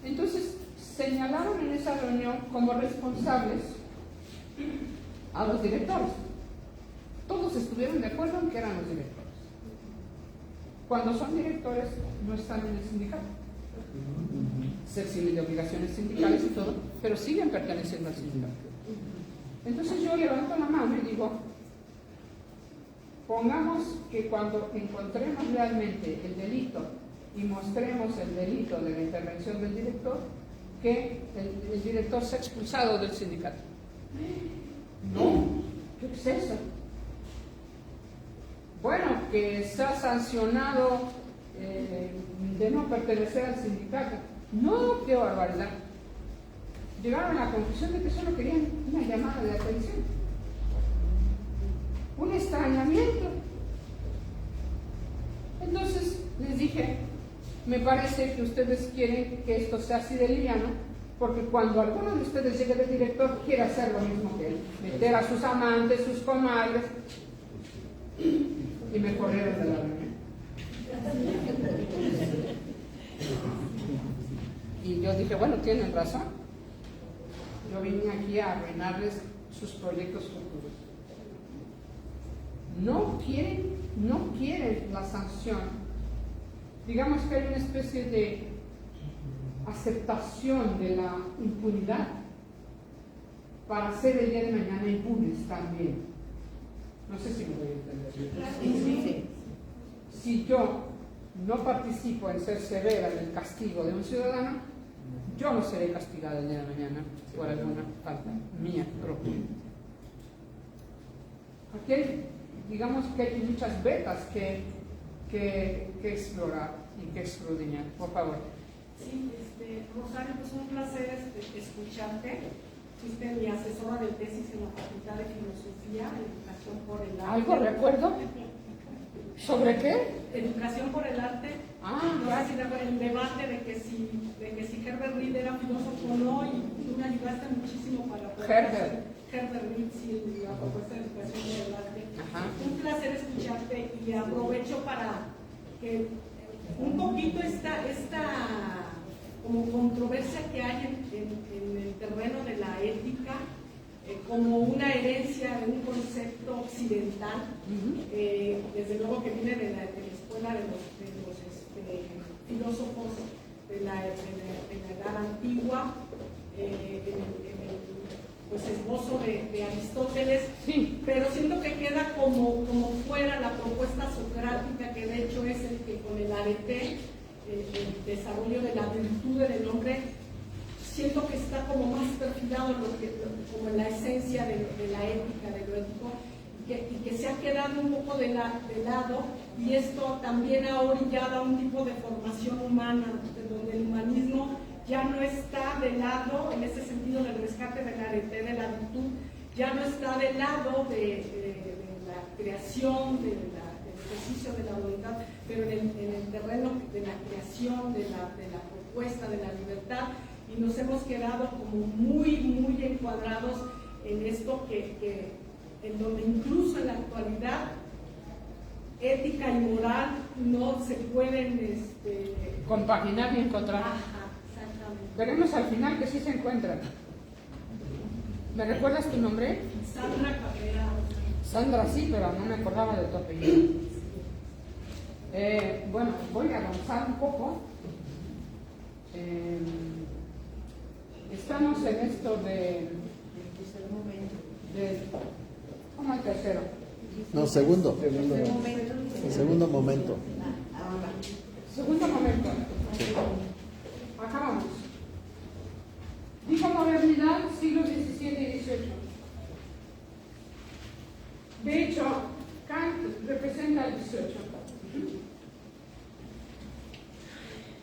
Entonces, señalaron en esa reunión como responsables a los directores. Todos estuvieron de acuerdo en que eran los directores. Cuando son directores, no están en el sindicato. Se exhiben de obligaciones sindicales y todo, pero siguen perteneciendo al sindicato. Entonces yo levanto la mano y digo, pongamos que cuando encontremos realmente el delito y mostremos el delito de la intervención del director, que el director sea expulsado del sindicato. No, ¿qué es eso? Bueno, que sea sancionado de no pertenecer al sindicato. No, qué barbaridad. Llegaron a la conclusión de que solo querían una llamada de atención, un extrañamiento. Entonces les dije, me parece que ustedes quieren que esto sea así de liviano, porque cuando alguno de ustedes llegue de director quiere hacer lo mismo que él, meter a sus amantes, sus comadres, y me corrieron de la reunión. Y yo dije, bueno, tienen razón. Yo vine aquí a arruinarles sus proyectos futuros. No quieren la sanción. Digamos que hay una especie de aceptación de la impunidad para ser el día de mañana impunes también. No sé si me voy a entender. Si yo no participo en ser severa en el castigo de un ciudadano, yo no seré castigada el día de mañana por alguna falta mía propia. Aquí digamos que hay muchas vetas que explorar y que escudriñar. Por favor. Sí, Rosario, pues un placer escucharte. Fuiste mi asesora de tesis en la Facultad de Filosofía, Educación por el Arte. ¿Algo recuerdo? ¿Sobre qué? Educación por el Arte. No sé si recuerdas el debate de que si Herbert Reed era filósofo o no, y tú me ayudaste muchísimo para poder Herbert Reed, sí, la propuesta de Educación por el Arte. Ajá. Un placer escucharte y aprovecho para que un poquito esta como controversia que hay en el terreno de la ética como una herencia de un concepto occidental, desde luego que viene de la escuela de los filósofos de la edad antigua, en el pues, esbozo de Aristóteles, Sí. pero siento que queda como fuera la propuesta socrática, que de hecho es el que con el arete, el desarrollo de la virtud del hombre, siento que está como más perfilado como en la esencia de la ética, de lo ético, y que se ha quedado un poco de lado, y esto también ha orillado a un tipo de formación humana, donde el humanismo ya no está de lado, en ese sentido del rescate del arete de la virtud, ya no está del lado de la creación, del ejercicio de la voluntad, pero en el terreno de la creación, de la propuesta, de la libertad, y nos hemos quedado como muy, muy encuadrados en esto en donde incluso en la actualidad ética y moral no se pueden compaginar y encontrar. Ajá, exactamente. Veremos al final que sí se encuentran. ¿Me recuerdas tu nombre? Sandra Cabrera. Sandra, sí, pero no me acordaba de tu apellido. Bueno, voy a avanzar un poco. Estamos en esto de ¿cómo el tercero? No, segundo. El segundo momento. Segundo momento. Acabamos. Dijo modernidad, siglos XVII y XVIII. De hecho, Kant representa el XVIII.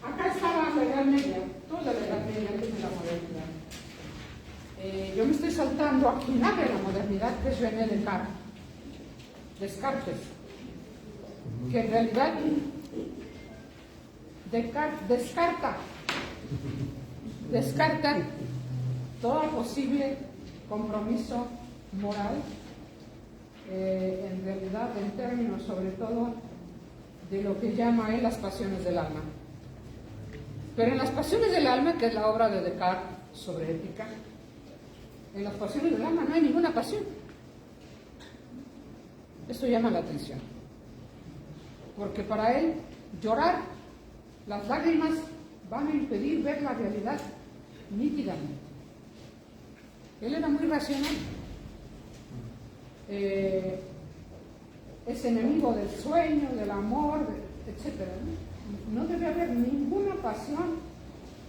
Acá estaba la Edad Media, toda la Edad Media antes de la modernidad. Yo me estoy saltando a quien abre la modernidad, que es René Descartes, que en realidad descarta todo posible compromiso moral, en realidad en términos sobre todo de lo que llama él las pasiones del alma. Pero en las pasiones del alma, que es la obra de Descartes sobre ética, en las pasiones del alma no hay ninguna pasión. Esto llama la atención, porque para él llorar, las lágrimas van a impedir ver la realidad nítidamente. Él era muy racional, es enemigo del sueño, del amor, etc. No debe haber ninguna pasión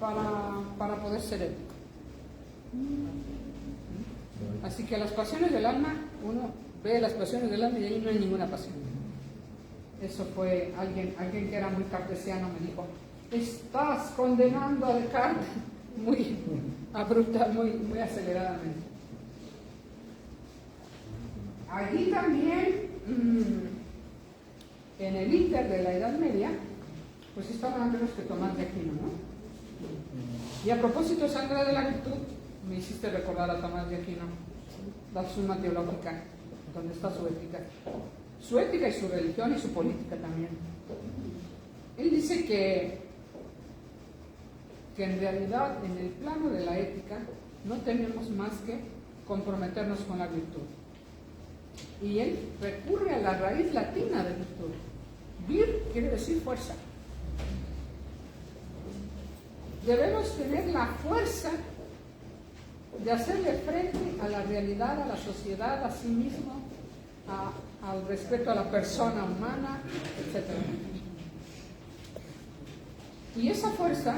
para poder ser ético. Así que las pasiones del alma, uno ve las pasiones del alma y ahí no hay ninguna pasión. Eso fue alguien que era muy cartesiano, me dijo: estás condenando a Descartes, muy abrupta, muy aceleradamente. Allí también, en el ínter de la Edad Media, pues estaban nada menos que Tomás de Aquino, ¿no? Y a propósito, Sandra, de la virtud, me hiciste recordar a Tomás de Aquino, la Suma Teológica, donde está su ética y su religión y su política también. Él dice que en realidad en el plano de la ética no tenemos más que comprometernos con la virtud. Y él recurre a la raíz latina de virtud. Vir quiere decir fuerza. Debemos tener la fuerza de hacerle frente a la realidad, a la sociedad, a sí mismo, al respeto a la persona humana, etc. Y esa fuerza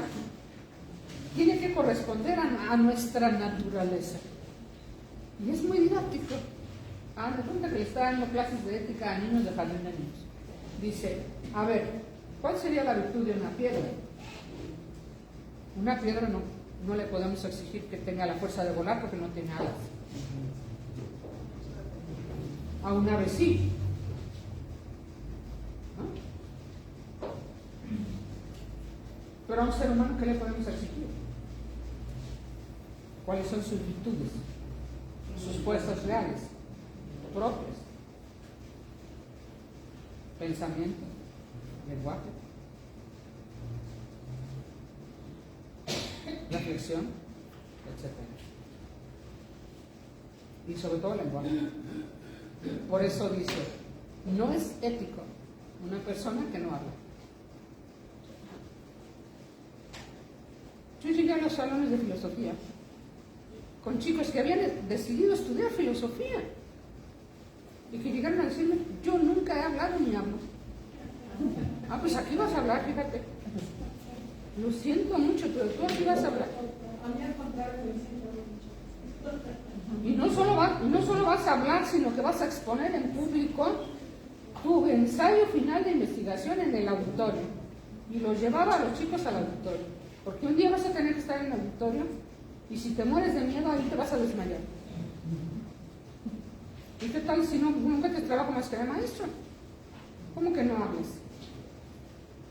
tiene que corresponder a nuestra naturaleza. Y es muy didáctico. Me cuenta que le está dando clases de ética a niños de jardín de niños. Dice: a ver, ¿cuál sería la virtud de una piedra? Una piedra no le podemos exigir que tenga la fuerza de volar porque no tiene alas. A un ave sí, ¿no? Pero a un ser humano, ¿qué le podemos exigir? ¿Cuáles son sus virtudes? Sus fuerzas reales, propias. Pensamiento, lenguaje, reflexión, etc. y sobre todo el lenguaje. Por eso dice, no es ético una persona que no habla. Yo llegué a los salones de filosofía con chicos que habían decidido estudiar filosofía y que llegaron a decirme, yo nunca he hablado ni hablo. Ah, pues aquí vas a hablar, fíjate. Lo siento mucho, pero tú aquí vas a hablar. A mí al contrario me siento mucho. Y no solo vas a hablar, sino que vas a exponer en público tu ensayo final de investigación en el auditorio. Y lo llevaba a los chicos al auditorio. Porque un día vas a tener que estar en el auditorio y si te mueres de miedo, ahí te vas a desmayar. ¿Y qué tal si nunca te trabajo más que de maestro? ¿Cómo que no hables?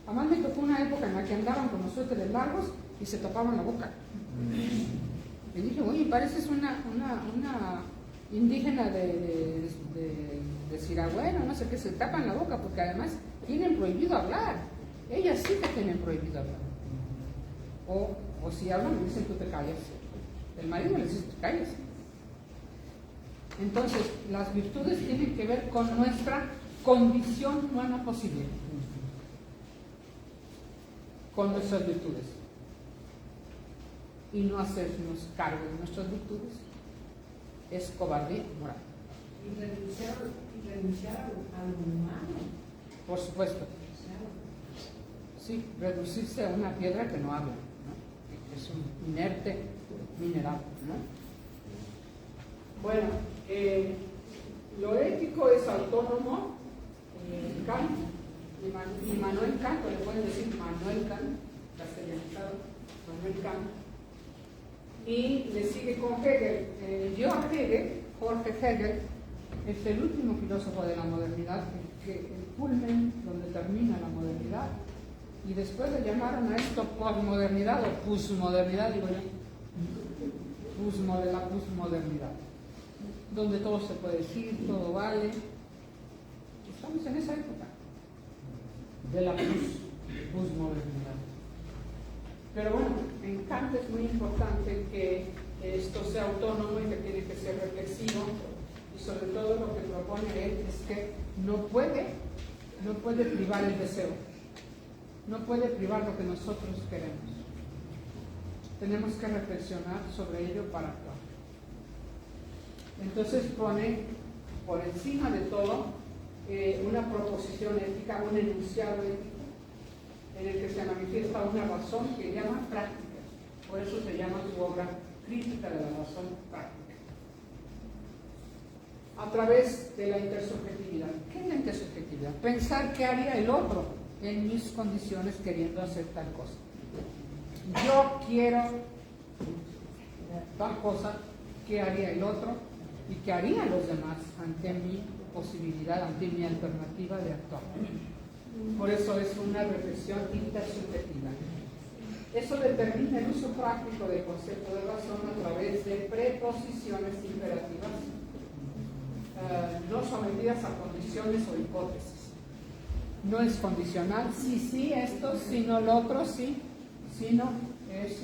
Además me tocó una época en la que andaban con los suéteres largos y se tapaban la boca. Y dije, oye, pareces una indígena de Siragüeno, no sé qué, se tapan la boca porque además tienen prohibido hablar. Ellas sí que tienen prohibido hablar. O si hablan, me dicen, tú te callas. El marido le dice, tú te callas. Entonces, las virtudes tienen que ver con nuestra condición humana posible. Con nuestras virtudes. Y no hacernos cargo de nuestras virtudes es cobardía moral. Y renunciar a lo humano. Por supuesto. Sí, reducirse a una piedra que no habla, ¿no? Que es un inerte mineral, ¿no? Bueno, lo ético es autónomo. Kant, Immanuel Kant, o le pueden decir Manuel Kant, castellanizado, Manuel Kant. Y le sigue con Hegel. Jorge Hegel, es el último filósofo de la modernidad, el culmen donde termina la modernidad. Y después le llamaron a esto posmodernidad o pusmodernidad, digo yo. La pusmodernidad. Donde todo se puede decir, todo vale. Estamos en esa época de la pusmodernidad. Pero bueno, en Kant es muy importante que esto sea autónomo y que tiene que ser reflexivo, y sobre todo lo que propone él es que no puede privar el deseo, no puede privar lo que nosotros queremos. Tenemos que reflexionar sobre ello para actuar. Entonces pone por encima de todo una proposición ética, un enunciado ético, en el que se manifiesta una razón que llama práctica. Por eso se llama su obra Crítica de la razón práctica. A través de la intersubjetividad. ¿Qué es la intersubjetividad? Pensar qué haría el otro en mis condiciones queriendo hacer tal cosa. Yo quiero tal cosa, ¿qué haría el otro? ¿Y qué harían los demás ante mi posibilidad, ante mi alternativa de actuar? Por eso es una reflexión intersubjetiva. Eso determina el uso práctico del concepto de razón a través de preposiciones imperativas, no sometidas a condiciones o hipótesis. No es condicional, sí, esto, si no lo otro, sí, si no, es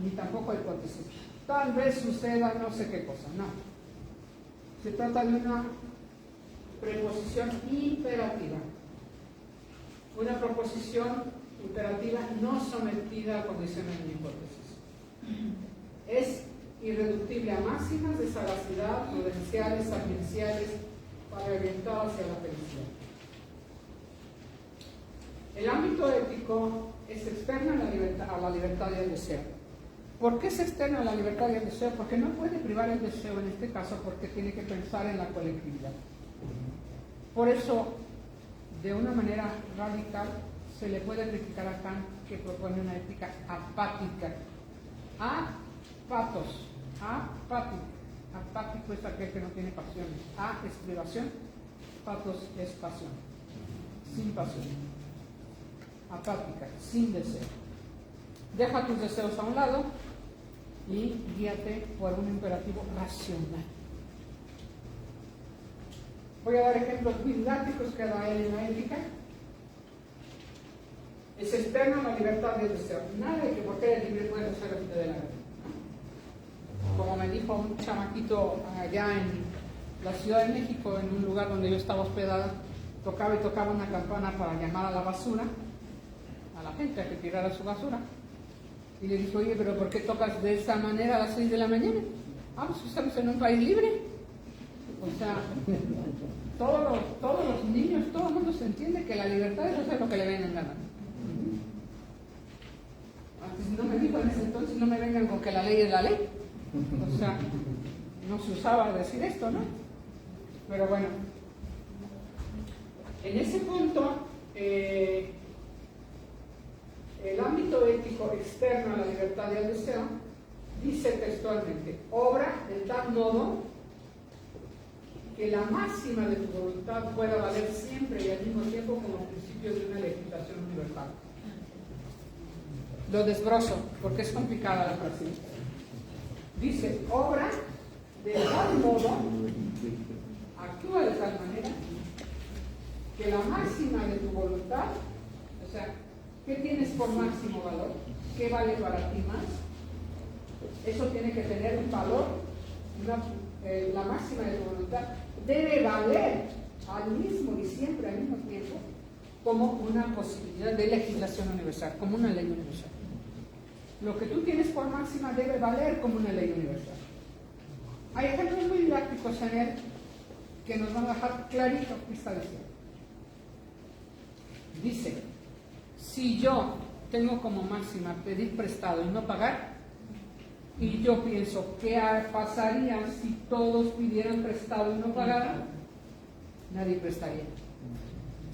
ni tampoco hipótesis. Tal vez suceda no sé qué cosa, no. Se trata de una preposición imperativa. Una proposición imperativa no sometida a condiciones ni hipótesis. Es irreductible a máximas de sagacidad, prudenciales, sapienciales, para orientar hacia la felicidad. El ámbito ético es externo a la libertad y al deseo. ¿Por qué es externo a la libertad y al deseo? Porque no puede privar el deseo en este caso, porque tiene que pensar en la colectividad. Por eso, de una manera radical, se le puede criticar a Kant que propone una ética apática. Apático es aquel que no tiene pasiones. Es privación, patos es pasión. Sin pasión. Apática, sin deseo. Deja tus deseos a un lado y guíate por un imperativo racional. Voy a dar ejemplos didácticos que da él en la ética. Es externo a la libertad del deseo. Nadie que porque eres libre puede hacer lo que te dé la gana. como me dijo un chamaquito allá en la Ciudad de México, en un lugar donde yo estaba hospedada, tocaba y tocaba una campana para llamar a la basura, a la gente a que tirara su basura. Y le dije, oye, pero ¿por qué tocas de esa manera a las 6 de la mañana? Pues estamos en un país libre. O sea, todos los niños, todo el mundo se entiende que la libertad es hacer lo que le vengan ganas. Antes no me dijo en ese entonces, no me vengan con que la ley es la ley. O sea, no se usaba decir esto, ¿no? Pero bueno, en ese punto, el ámbito ético externo a la libertad y al deseo dice textualmente: obra de tal modo que la máxima de tu voluntad pueda valer siempre y al mismo tiempo como principio de una legislación universal. Lo desbrozo porque es complicada la frase. Dice: obra de tal modo, actúa de tal manera que la máxima de tu voluntad, o sea, ¿qué tienes por máximo valor? ¿Qué vale para ti más? Eso tiene que tener un valor, la máxima de tu voluntad debe valer al mismo y siempre al mismo tiempo como una posibilidad de legislación universal, como una ley universal. Lo que tú tienes por máxima debe valer como una ley universal. Hay ejemplos muy didácticos en él que nos van a dejar clarito qué está diciendo. Dice: si yo tengo como máxima pedir prestado y no pagar, y yo pienso, ¿qué pasaría si todos pidieran prestado y no pagaran? Nadie prestaría.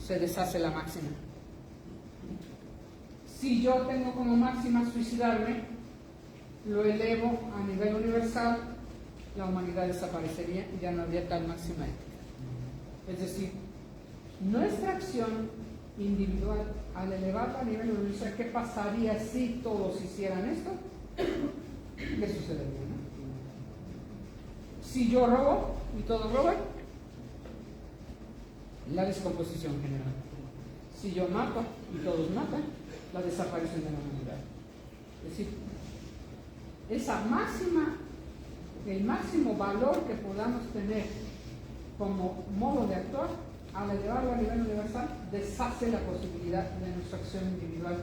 Se deshace la máxima. Si yo tengo como máxima suicidarme, lo elevo a nivel universal, la humanidad desaparecería y ya no habría tal máxima ética. Es decir, nuestra acción individual, al elevarla a nivel universal, ¿qué pasaría si todos hicieran esto? ¿Qué sucedería, no? Si yo robo y todos roban, la descomposición general. Si yo mato y todos matan, la desaparición de la humanidad. Es decir, esa máxima, el máximo valor que podamos tener como modo de actuar, al elevarlo a nivel universal, deshace la posibilidad de nuestra acción individual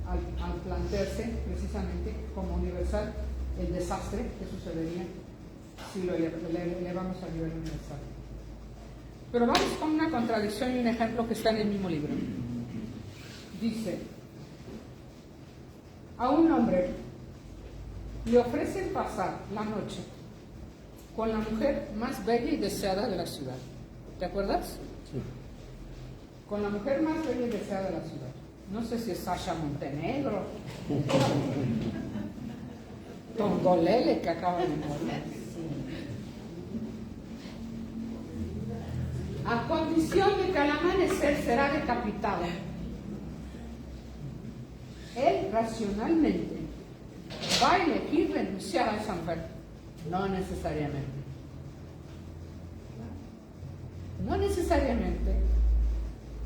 al plantearse precisamente como universal el desastre que sucedería si lo elevamos a nivel universal. Pero vamos con una contradicción y un ejemplo que está en el mismo libro. Dice: a un hombre le ofrecen pasar la noche con la mujer más bella y deseada de la ciudad. ¿Te acuerdas? Sí. Con la mujer más bella y deseada de la ciudad. No sé si es Sasha Montenegro, Tongolele, que acaba de morir. A condición de que al amanecer será decapitado. Él racionalmente va a elegir renunciar a esa mujer. No necesariamente. No necesariamente,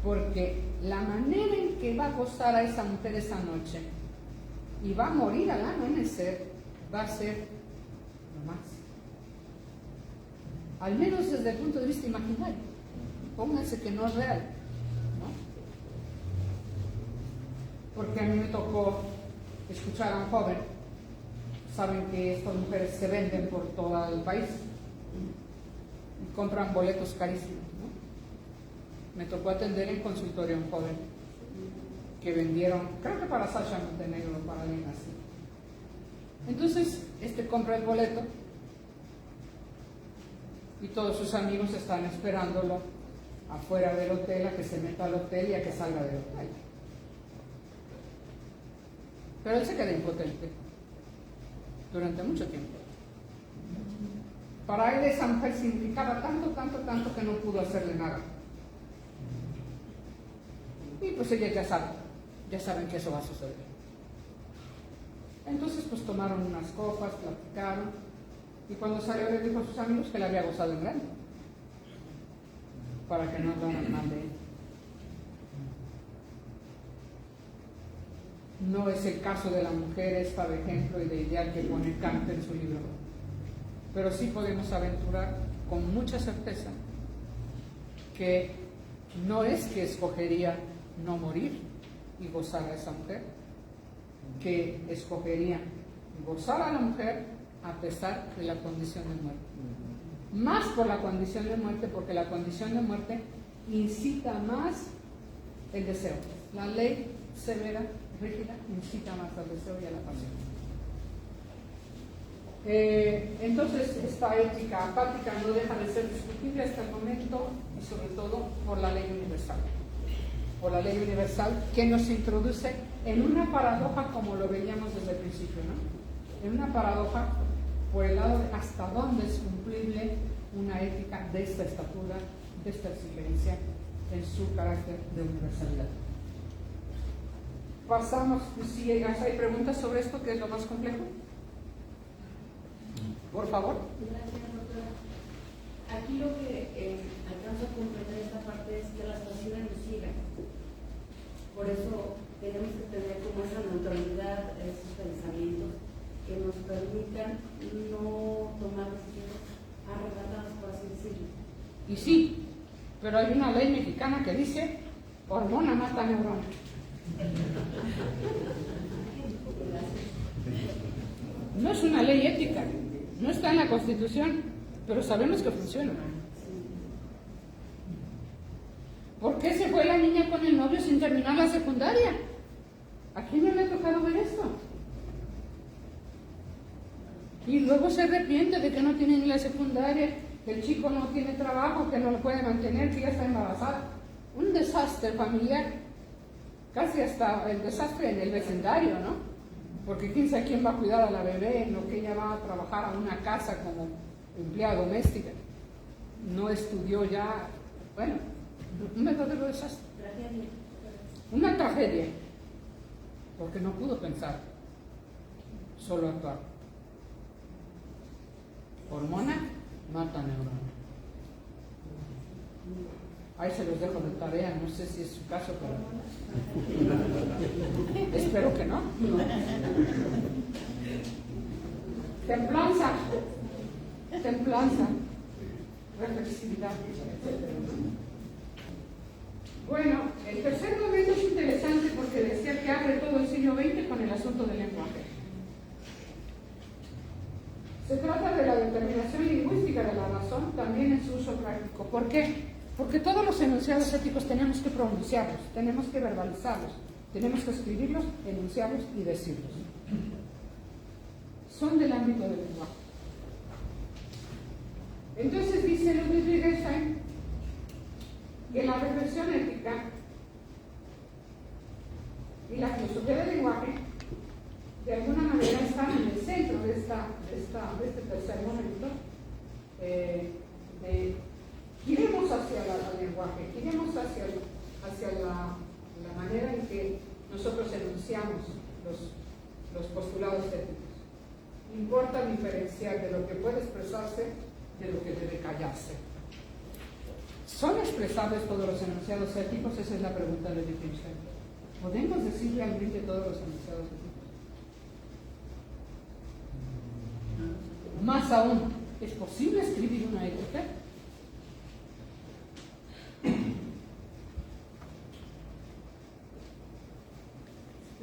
porque la manera en que va a gozar a esa mujer esa noche y va a morir al amanecer va a ser lo máximo. Al menos desde el punto de vista imaginario. Pónganse que no es real, ¿no? Porque a mí me tocó escuchar a un joven. Saben que estas mujeres se venden por todo el país y compran boletos carísimos, ¿no? Me tocó atender en consultorio a un joven que vendieron, creo que para Sasha Montenegro o para alguien así. Entonces, compra el boleto y todos sus amigos están esperándolo afuera del hotel, a que se meta al hotel y a que salga del hotel. Pero él se queda impotente durante mucho tiempo. Para él esa mujer significaba tanto que no pudo hacerle nada. Y pues ella ya saben que eso va a suceder. Entonces pues tomaron unas copas, platicaron, y cuando salió le dijo a sus amigos que le había gozado en grande, para que no hablaran mal de él. No es el caso de la mujer esta de ejemplo y de ideal que pone Kant en su libro. pero sí podemos aventurar con mucha certeza que no es que escogería no morir y gozar a esa mujer, que escogería gozar a la mujer a pesar de la condición de muerte. Más por la condición de muerte, porque la condición de muerte incita más el deseo. La ley severa, rígida, incita más al deseo y a la pasión. Entonces, esta ética apática no deja de ser discutible hasta el momento, y sobre todo por la ley universal. Por la ley universal que nos introduce en una paradoja, como lo veíamos desde el principio, ¿no? En una paradoja por el lado de hasta dónde es cumplible una ética de esta estatura, de esta exigencia, en su carácter de universalidad. Pasamos, si hay preguntas sobre esto, que es lo más complejo. Por favor. Gracias, doctora. Aquí lo que alcanzo a comprender esta parte es que las pasiones nos siguen. Por eso tenemos que tener como esa neutralidad, esos pensamientos que nos permitan no tomar decisiones arrebatadas, por así decirlo. Y sí, pero hay una ley mexicana que dice: hormona mata neurona. No es una ley ética, no está en la Constitución, pero sabemos que funciona. ¿Por qué se fue la niña con el novio sin terminar la secundaria? ¿A quién no le ha tocado ver esto? Y luego se arrepiente de que no tiene ni la secundaria, que el chico no tiene trabajo, que no lo puede mantener, que ya está embarazada. Un desastre familiar, casi hasta el desastre en el vecindario, ¿no? Porque quién sabe quién va a cuidar a la bebé en lo que ella va a trabajar a una casa como empleada doméstica. No estudió ya, bueno, un verdadero desastre. Una tragedia, porque no pudo pensar, solo actuar. Hormona mata neurona. Ahí se los dejo de tarea, no sé si es su caso, pero espero que no. Templanza, reflexividad, etc. Bueno, el tercer momento es interesante porque decía que abre todo el siglo XX con el asunto del lenguaje. Se trata de la determinación lingüística de la razón también en su uso práctico. ¿Por qué? Porque todos los enunciados éticos tenemos que pronunciarlos, tenemos que verbalizarlos, tenemos que escribirlos, enunciarlos y decirlos. Son del ámbito del lenguaje. Entonces dice Ludwig Wittgenstein que la reflexión ética y la filosofía del lenguaje de alguna manera están en el centro de este tercer momento. Giremos hacia el lenguaje, giremos hacia la manera en que nosotros enunciamos los postulados éticos. Importa diferenciar de lo que puede expresarse de lo que debe callarse. ¿Son expresables todos los enunciados éticos? Esa es la pregunta de Wittgenstein. ¿Podemos decir realmente todos los enunciados éticos? Más aún, ¿es posible escribir una ética?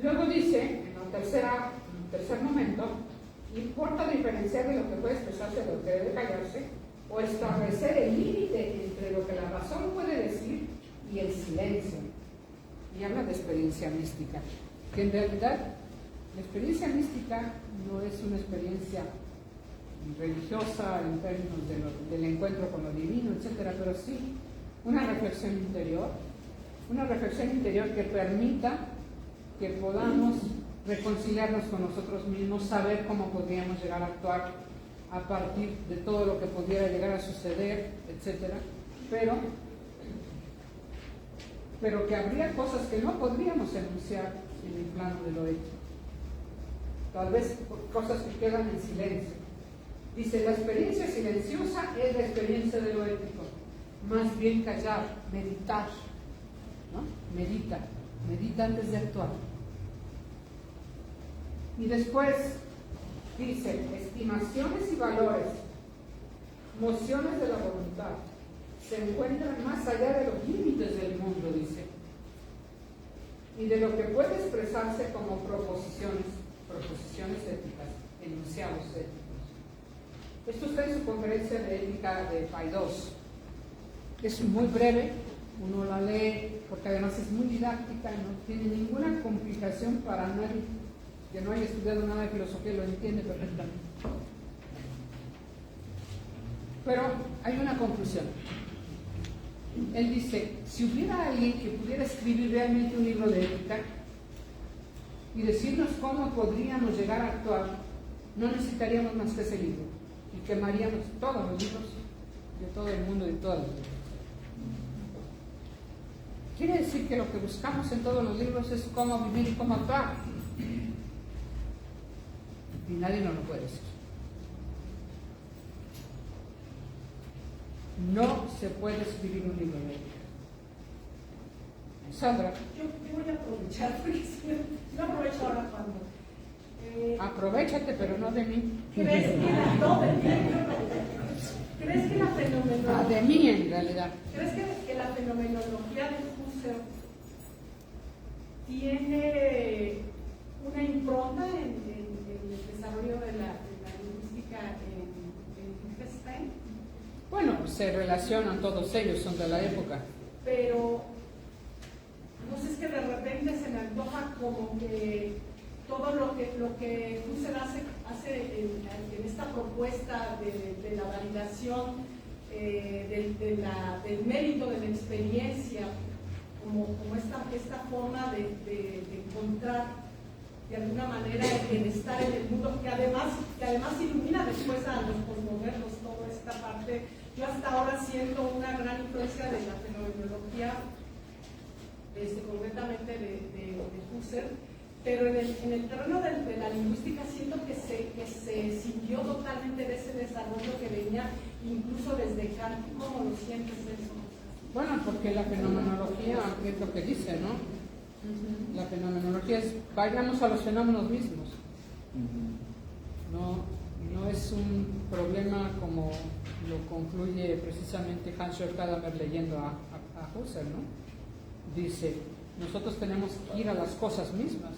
Luego dice, en el tercer momento, importa diferenciar de lo que puede expresarse de lo que debe callarse, o establecer el límite entre lo que la razón puede decir y el silencio. Y habla de experiencia mística, que en realidad la experiencia mística no es una experiencia religiosa en términos del encuentro con lo divino, etcétera, pero sí una reflexión interior que permita que podamos reconciliarnos con nosotros mismos, saber cómo podríamos llegar a actuar a partir de todo lo que pudiera llegar a suceder, etcétera, pero que habría cosas que no podríamos enunciar en el plano de lo ético, tal vez cosas que quedan en silencio. Dice, la experiencia silenciosa es la experiencia de lo ético, más bien callar, meditar, ¿no? Medita antes de actuar. Y después dice, estimaciones y valores mociones de la voluntad se encuentran más allá de los límites del mundo, dice, y de lo que puede expresarse como proposiciones éticas, enunciados éticos. Esto está en su conferencia de ética de Paidós. Es muy breve, uno la lee porque además es muy didáctica, no tiene ninguna complicación para nadie que no haya estudiado nada de filosofía, lo entiende perfectamente. Pero hay una conclusión. Él dice, si hubiera alguien que pudiera escribir realmente un libro de ética y decirnos cómo podríamos llegar a actuar, no necesitaríamos más que ese libro y quemaríamos todos los libros de todo el mundo y de todas las cosas. Quiere decir que lo que buscamos en todos los libros es cómo vivir y cómo actuar. Y nadie nos lo puede decir. No se puede escribir un libro de ética. Sandra. Yo voy a aprovechar, porque yo aprovecho ahora cuando... Aprovechate, pero no de mí. ¿Crees que la fenomenología... De mí, en realidad. ¿Crees que la fenomenología de Husserl tiene una impronta en el desarrollo de la lingüística en Wittgenstein? Bueno, se relacionan todos ellos, son de la época. Pero no sé, es que de repente se me antoja como que todo lo que Husserl hace en esta propuesta de la validación del mérito de la experiencia, como esta forma de encontrar de alguna manera el bienestar en el mundo, que además ilumina después a los posmodernos toda esta parte. Yo hasta ahora siento una gran influencia de la fenomenología, concretamente de Husserl, pero en el terreno de la lingüística siento que se sintió totalmente de ese desarrollo que venía incluso desde Kant. ¿Cómo lo sientes eso? Bueno, porque la fenomenología es lo que dice, ¿no? La fenomenología es, vayamos a los fenómenos mismos. No es un problema como lo concluye precisamente Hans-Jörg Gadamer leyendo a Husserl, ¿no? Dice, nosotros tenemos que ir a las cosas mismas,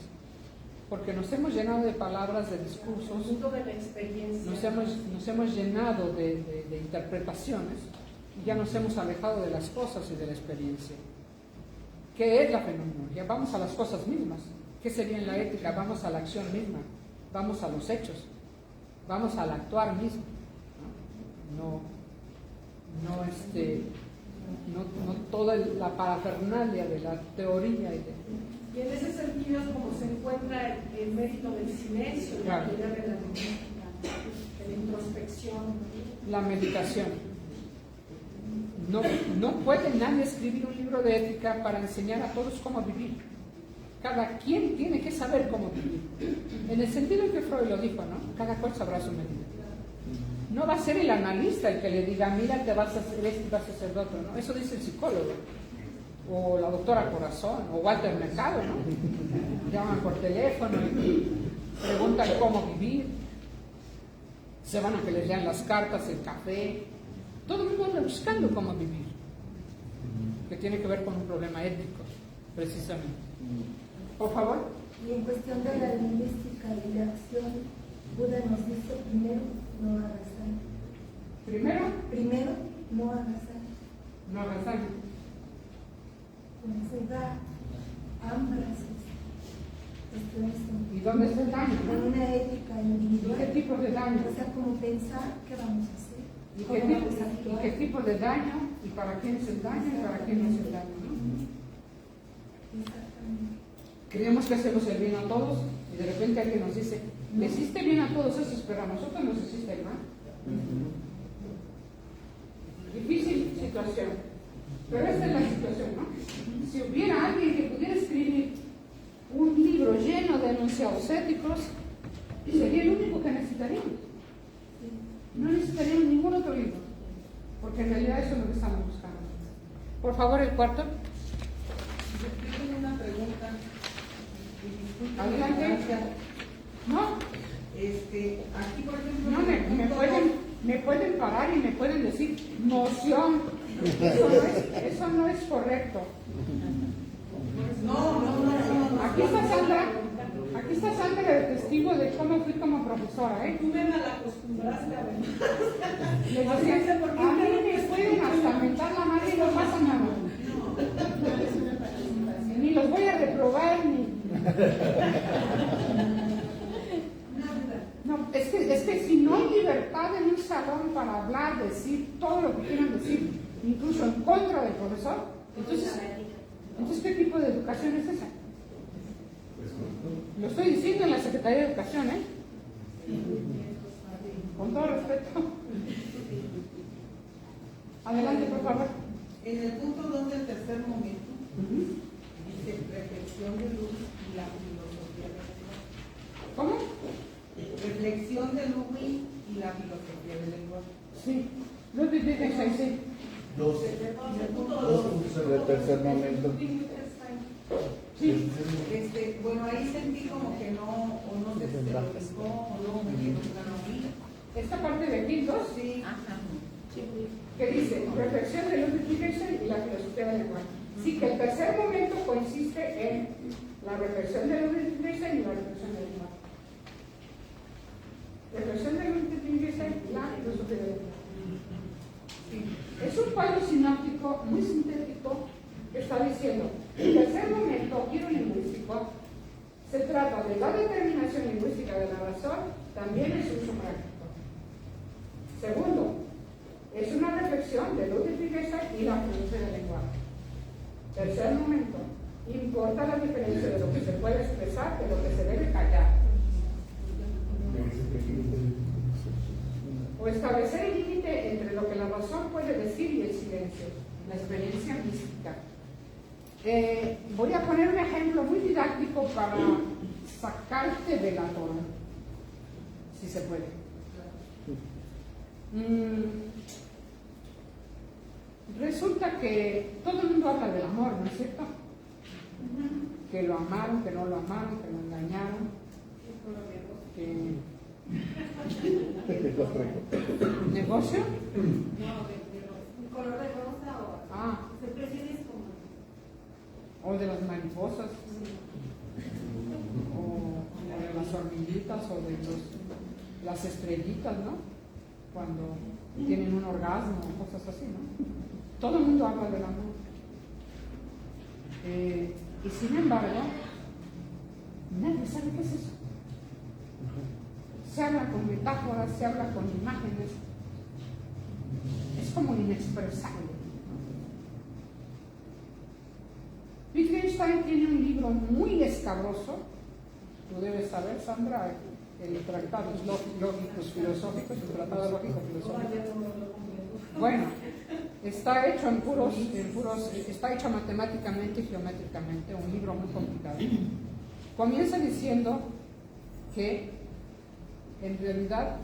porque nos hemos llenado de palabras, de discursos, el mundo de la experiencia. nos hemos llenado de interpretaciones y ya nos hemos alejado de las cosas y de la experiencia. ¿Qué es la fenomenología? Vamos a las cosas mismas. ¿Qué sería en la ética? Vamos a la acción misma, vamos a los hechos, vamos al actuar mismo. No toda la parafernalia de la teoría y en ese sentido es como se encuentra el mérito del silencio, claro, la teoría de la lingüística, de la introspección, la meditación. No puede nadie escribir un libro de ética para enseñar a todos cómo vivir. Cada quien tiene que saber cómo vivir. En el sentido en que Freud lo dijo, ¿no? Cada cual sabrá su medida. No va a ser el analista el que le diga, mira, te vas a hacer esto y vas a hacer lo otro, ¿no? Eso dice el psicólogo, o la doctora Corazón, o Walter Mercado, ¿no? Llaman por teléfono y preguntan cómo vivir, se van a que les lean las cartas, el café, todo el mundo anda buscando cómo vivir, que tiene que ver con un problema ético, precisamente. Por favor. Y en cuestión de la lingüística y la acción, Buda nos dice primero, no hagas daño. Primero, no hagas daño. No hagas daño. Entonces da ambas cuestiones. ¿Y dónde está el daño? En una ética individual. ¿Y qué tipo de daño? O sea, como pensar qué vamos a hacer. ¿Y qué tipo de daño? ¿Y para quién es el daño? ¿Y para quién no es el daño? ¿No? Exactamente. Creemos que hacemos el bien a todos y de repente alguien nos dice, le hiciste bien a todos esos, pero a nosotros nos hiciste el mal. Difícil situación. Pero esta es la situación, ¿no? Si hubiera alguien que pudiera escribir un libro lleno de enunciados éticos, sería el único que necesitaríamos. No necesitaríamos ningún otro libro, porque en realidad eso es lo que estamos buscando. Por favor, el cuarto. Yo tengo una pregunta. Adelante. No. Aquí, por ejemplo, No, me pueden me pueden parar y me pueden decir moción. Eso no es correcto. No. Aquí está Sandra de testigo de cómo fui como profesora, ¿eh? Tú me malacostumbraste a venir. Les decía, a mí me pueden hasta mentar la madre y no pasa nada. Ni los voy a reprobar, ni... No, es que si no hay libertad en un salón para hablar, decir todo lo que quieran decir, incluso en contra del profesor, entonces ¿qué tipo de educación es esa? Lo estoy diciendo en la Secretaría de Educación, ¿eh? Con todo respeto. Adelante, por favor. En el punto 2 del tercer momento, dice reflexión de Luis y la filosofía del lenguaje. ¿Cómo? Reflexión de Luis y la filosofía del lenguaje. Sí. Ludwig Wittgenstein, sí. Dos puntos en el tercer momento. Sí. Bueno, ahí sentí como que no, o no sé si se lo dijo, o no me quedó claro a mí. Esta parte de aquí, dos, Sí. que dice reflexión de Ludwig Wittgenstein y la filosofía del lenguaje. Sí, que el tercer momento consiste en la reflexión de Ludwig Wittgenstein y la reflexión del lenguaje. Reflexión de Ludwig Wittgenstein y la filosofía del lenguaje. Sí. Es un cuadro sinóptico muy sintético que está diciendo el tercer momento quiero-lingüístico se trata de la determinación lingüística de la razón, también es uso práctico. Segundo, es una reflexión de Ludwig Wittgenstein y la filosofía del lenguaje. Tercer momento, importa la diferencia de lo que se puede expresar de lo que se debe callar. O establecer el límite entre lo que la razón puede decir y el silencio, la experiencia mística. Voy a poner un ejemplo muy didáctico para sacarte de la torre, si se puede. Resulta que todo el mundo habla del amor, ¿no es cierto? Que lo amaron, que no lo amaron, que lo engañaron, que... ¿Negocio? ¿Un color de rosa o se prefieres como? O de las mariposas, o de las hormiguitas, o de las estrellitas, ¿no? Cuando tienen un orgasmo, o cosas así, ¿no? Todo el mundo habla del amor. Y sin embargo, nadie sabe qué es eso. Se habla con metáforas, se habla con imágenes. Es como inexpresable. Wittgenstein tiene un libro muy escabroso, tú debes saber, Sandra, el tratado lógicos filosóficos, el tratado lógico filosófico. Bueno, está hecho está hecho matemáticamente y geométricamente, un libro muy complicado. Comienza diciendo que en realidad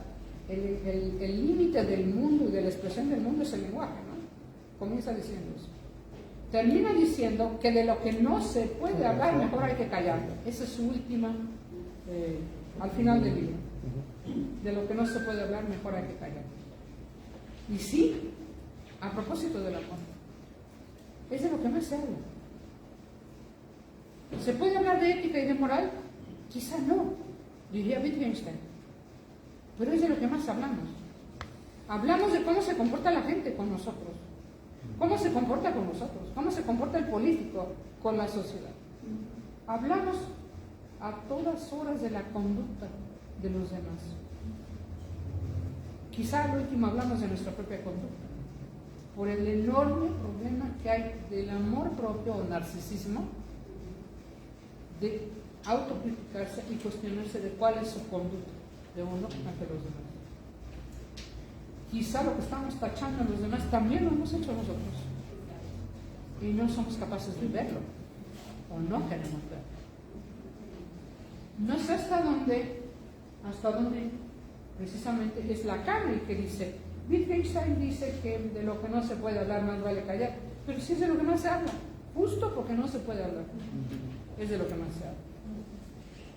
el límite del mundo y de la expresión del mundo es el lenguaje, ¿no? Comienza diciendo eso. Termina diciendo que de lo que no se puede hablar, mejor hay que callarlo. Esa es su última, al final del libro. De lo que no se puede hablar, mejor hay que callarlo. Y sí, a propósito del amor, es de lo que más se habla. ¿Se puede hablar de ética y de moral? Quizá no, diría Wittgenstein. Pero es de lo que más hablamos. Hablamos de cómo se comporta la gente con nosotros. ¿Cómo se comporta con nosotros? ¿Cómo se comporta el político con la sociedad? Hablamos a todas horas de la conducta de los demás. Quizá al último hablamos de nuestra propia conducta, por el enorme problema que hay del amor propio o narcisismo, de autocriticarse y cuestionarse de cuál es su conducta de uno ante los demás. Quizá lo que estamos tachando a los demás también lo hemos hecho nosotros y no somos capaces de verlo o no queremos verlo. No sé hasta dónde precisamente es la carne que dice. Wittgenstein dice que de lo que no se puede hablar más vale callar, pero sí es de lo que más se habla, justo porque no se puede hablar, es de lo que más se habla.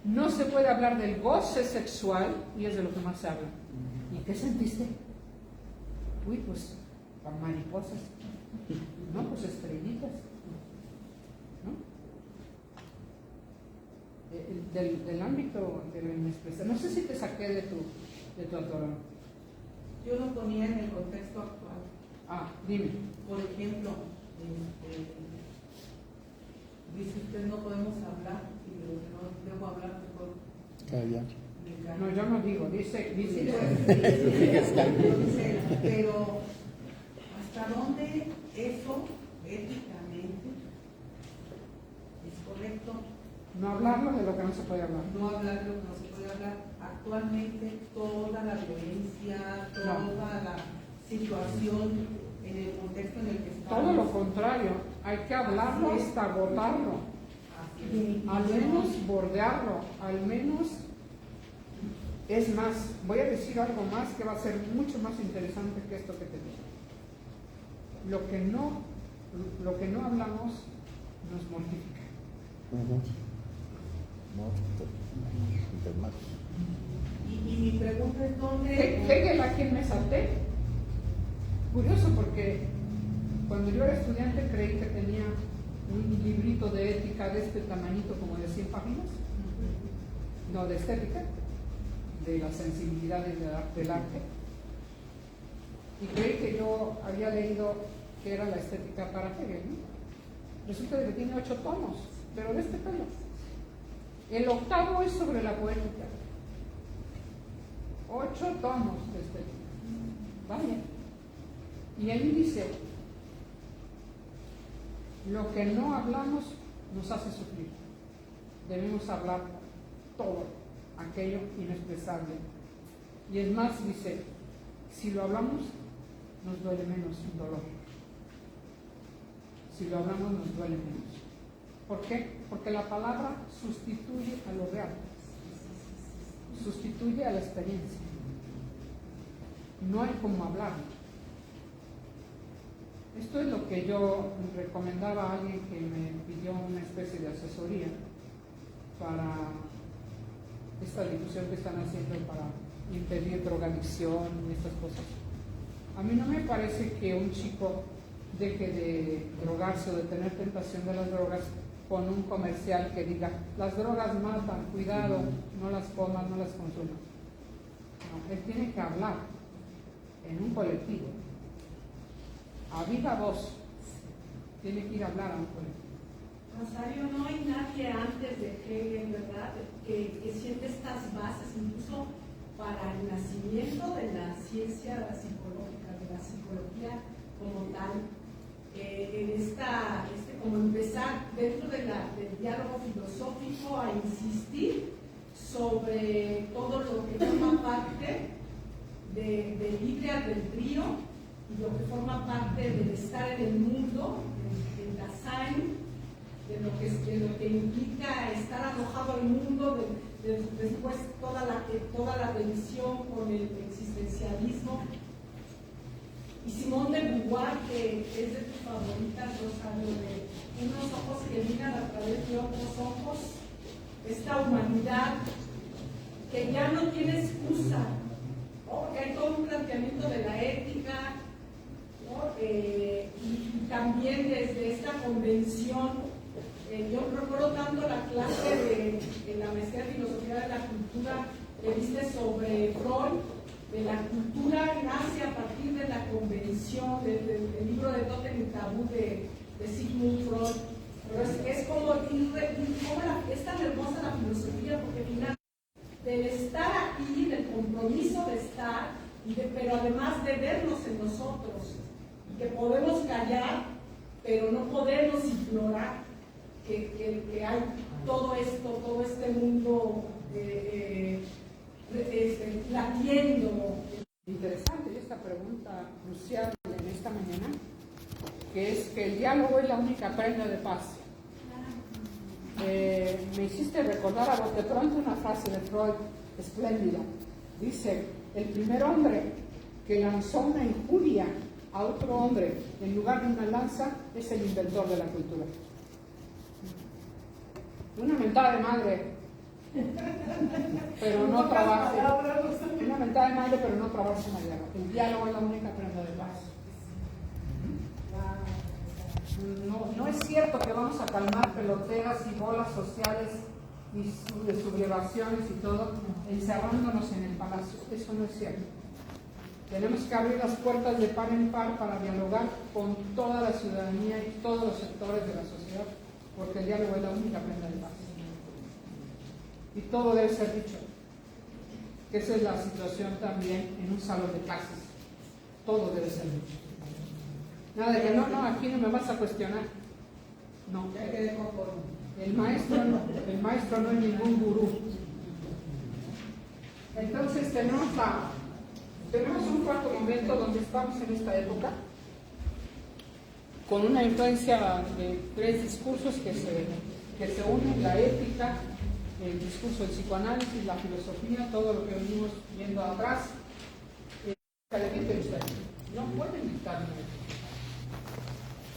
No se puede hablar del goce sexual y es de lo que más se habla. ¿Y qué sentiste? Uy, pues, para mariposas. No, pues estrellitas. ¿No? Del ámbito de la inexpresión. No sé si te saqué de tu atorón. Yo lo ponía en el contexto actual. Ah, dime. Por ejemplo, dice usted no podemos hablar y de lo que no debo hablar mejor. Callar. No, yo no digo, dice. Dice, pero ¿hasta dónde eso éticamente es correcto? No hablarlo de lo que no se puede hablar. No hablar de lo que no se puede hablar. Actualmente toda la violencia, toda la situación en el contexto en el que estamos. Todo lo contrario, hay que hablarlo hasta agotarlo. Al menos bordearlo, al menos. Es más, voy a decir algo más que va a ser mucho más interesante que esto que te digo. Lo que no hablamos nos mortifica. Y mi pregunta es dónde. Hegel, ¿a quién me salté? Curioso, porque cuando yo era estudiante creí que tenía un librito de ética de este tamañito, como de 100 páginas, no, de estética, de la sensibilidad del arte, y creí que yo había leído que era la estética para Hegel, ¿no? Resulta que tiene 8 tomos, pero de este pelo. El 8º es sobre la poética. 8 tomos de estética. Vaya. Y ahí dice, lo que no hablamos nos hace sufrir. Debemos hablar todo aquello inexpresable. Y es más, dice, si lo hablamos, nos duele menos el dolor. Si lo hablamos, nos duele menos. ¿Por qué? Porque la palabra sustituye a lo real, sustituye a la experiencia. No hay como hablar. Esto es lo que yo recomendaba a alguien que me pidió una especie de asesoría para esta difusión que están haciendo para impedir drogadicción y estas cosas. A mí no me parece que un chico deje de drogarse o de tener tentación de las drogas con un comercial que diga, las drogas matan, cuidado, no las comas, no las consumas. No, él tiene que hablar en un colectivo, a viva voz, tiene que ir a hablar a un colectivo. Rosario, no hay nadie antes de Hegel, ¿verdad?, que siente estas bases, incluso para el nacimiento de la ciencia psicológica, de la psicología como tal, como empezar dentro del diálogo filosófico a insistir sobre todo lo que forma parte del libre albedrío y lo que forma parte del estar en el mundo, del Dasein, de lo que implica estar arrojado al mundo, después toda la revisión con el existencialismo. Y Simone de Beauvoir, que es de tus favoritas, Rosario, de unos ojos que miran a través de otros ojos, esta humanidad que ya no tiene excusa, ¿no? Porque hay todo un planteamiento de la ética, ¿no? Y también desde esta convención. Yo recuerdo tanto la clase de la maestría de filosofía de la cultura que viste sobre Freud. De la cultura nace a partir de la convención, del libro de Totem y Tabú de Sigmund Freud. Pero es como es tan hermosa la filosofía, porque finalmente del estar aquí, del compromiso de estar, pero además de vernos en nosotros, que podemos callar, pero no podemos ignorar que hay todo esto, todo este mundo latiendo. Interesante esta pregunta crucial en esta mañana, que es que el diálogo es la única prenda de paz. Me hiciste recordar a bote pronto una frase de Freud espléndida. Dice, el primer hombre que lanzó una injuria a otro hombre en lugar de una lanza es el inventor de la cultura. Una mentada de madre pero no trabarse, una mentada de madre, pero no trabarse en la guerra. El diálogo es la única prenda de paz. No es cierto que vamos a calmar peloteras y bolas sociales y sublevaciones y todo encerrándonos en el palacio. Eso no es cierto. Tenemos que abrir las puertas de par en par para dialogar con toda la ciudadanía y todos los sectores de la sociedad, porque el diálogo es la única prenda de paz. Y todo debe ser dicho. Esa es la situación también en un salón de clases. Todo debe ser dicho. Nada de que no, aquí no me vas a cuestionar. No, el maestro no es ningún gurú. Entonces tenemos un cuarto momento donde estamos en esta época, con una influencia de 3 discursos que se unen: la ética, el discurso del psicoanálisis, la filosofía, todo lo que venimos viendo atrás. No pueden dictar una ética,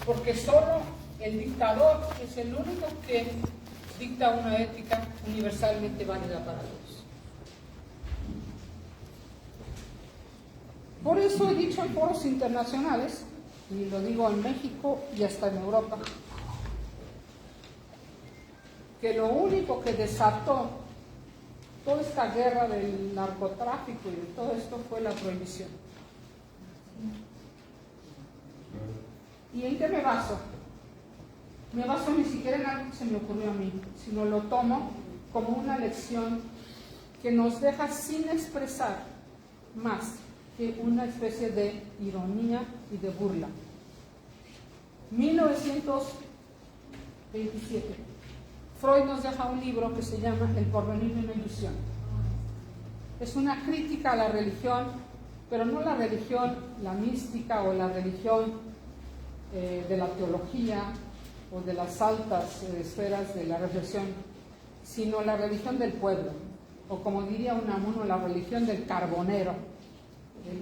porque solo el dictador es el único que dicta una ética universalmente válida para todos. Por eso he dicho en foros internacionales, y lo digo en México y hasta en Europa, que lo único que desató toda esta guerra del narcotráfico y de todo esto fue la prohibición. ¿Y en qué me baso? Me baso ni siquiera en algo que se me ocurrió a mí, sino lo tomo como una lección que nos deja sin expresar más que una especie de ironía y de burla. 1927. Freud nos deja un libro que se llama El porvenir de una ilusión. Es una crítica a la religión, pero no la religión, la mística o la religión de la teología o de las altas esferas de la reflexión, sino la religión del pueblo, o como diría Unamuno, la religión del carbonero,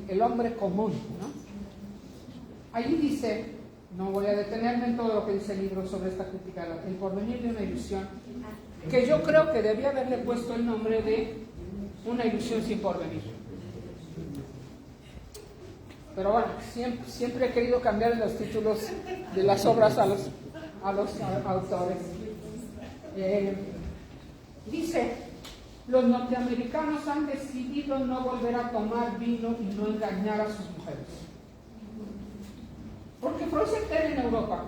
el hombre común, ¿no? Allí dice, no voy a detenerme en todo lo que dice el libro sobre esta crítica, El porvenir de una ilusión, que yo creo que debía haberle puesto el nombre de Una ilusión sin porvenir. Pero bueno, siempre he querido cambiar los títulos de las obras a los autores. Dice, los norteamericanos han decidido no volver a tomar vino y no engañar a sus mujeres. Porque Freud se entera en Europa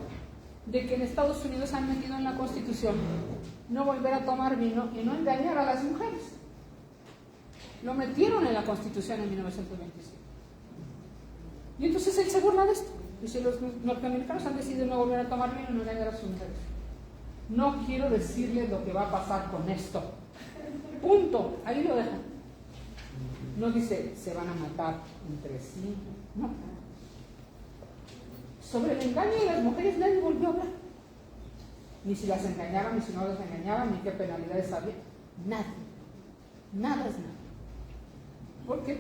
de que en Estados Unidos han metido en la Constitución no volver a tomar vino y no engañar a las mujeres. Lo metieron en la Constitución en 1927. Y entonces él se burla de esto. Dice, los norteamericanos han decidido no volver a tomar vino y no engañar a sus mujeres. No quiero decirles lo que va a pasar con esto. Punto. Ahí lo dejan. No dice, se van a matar entre sí. No. Sobre el engaño de las mujeres nadie volvió a hablar. Ni si las engañaban, ni si no las engañaban, ni qué penalidades había. Nada. Nada es nada. Porque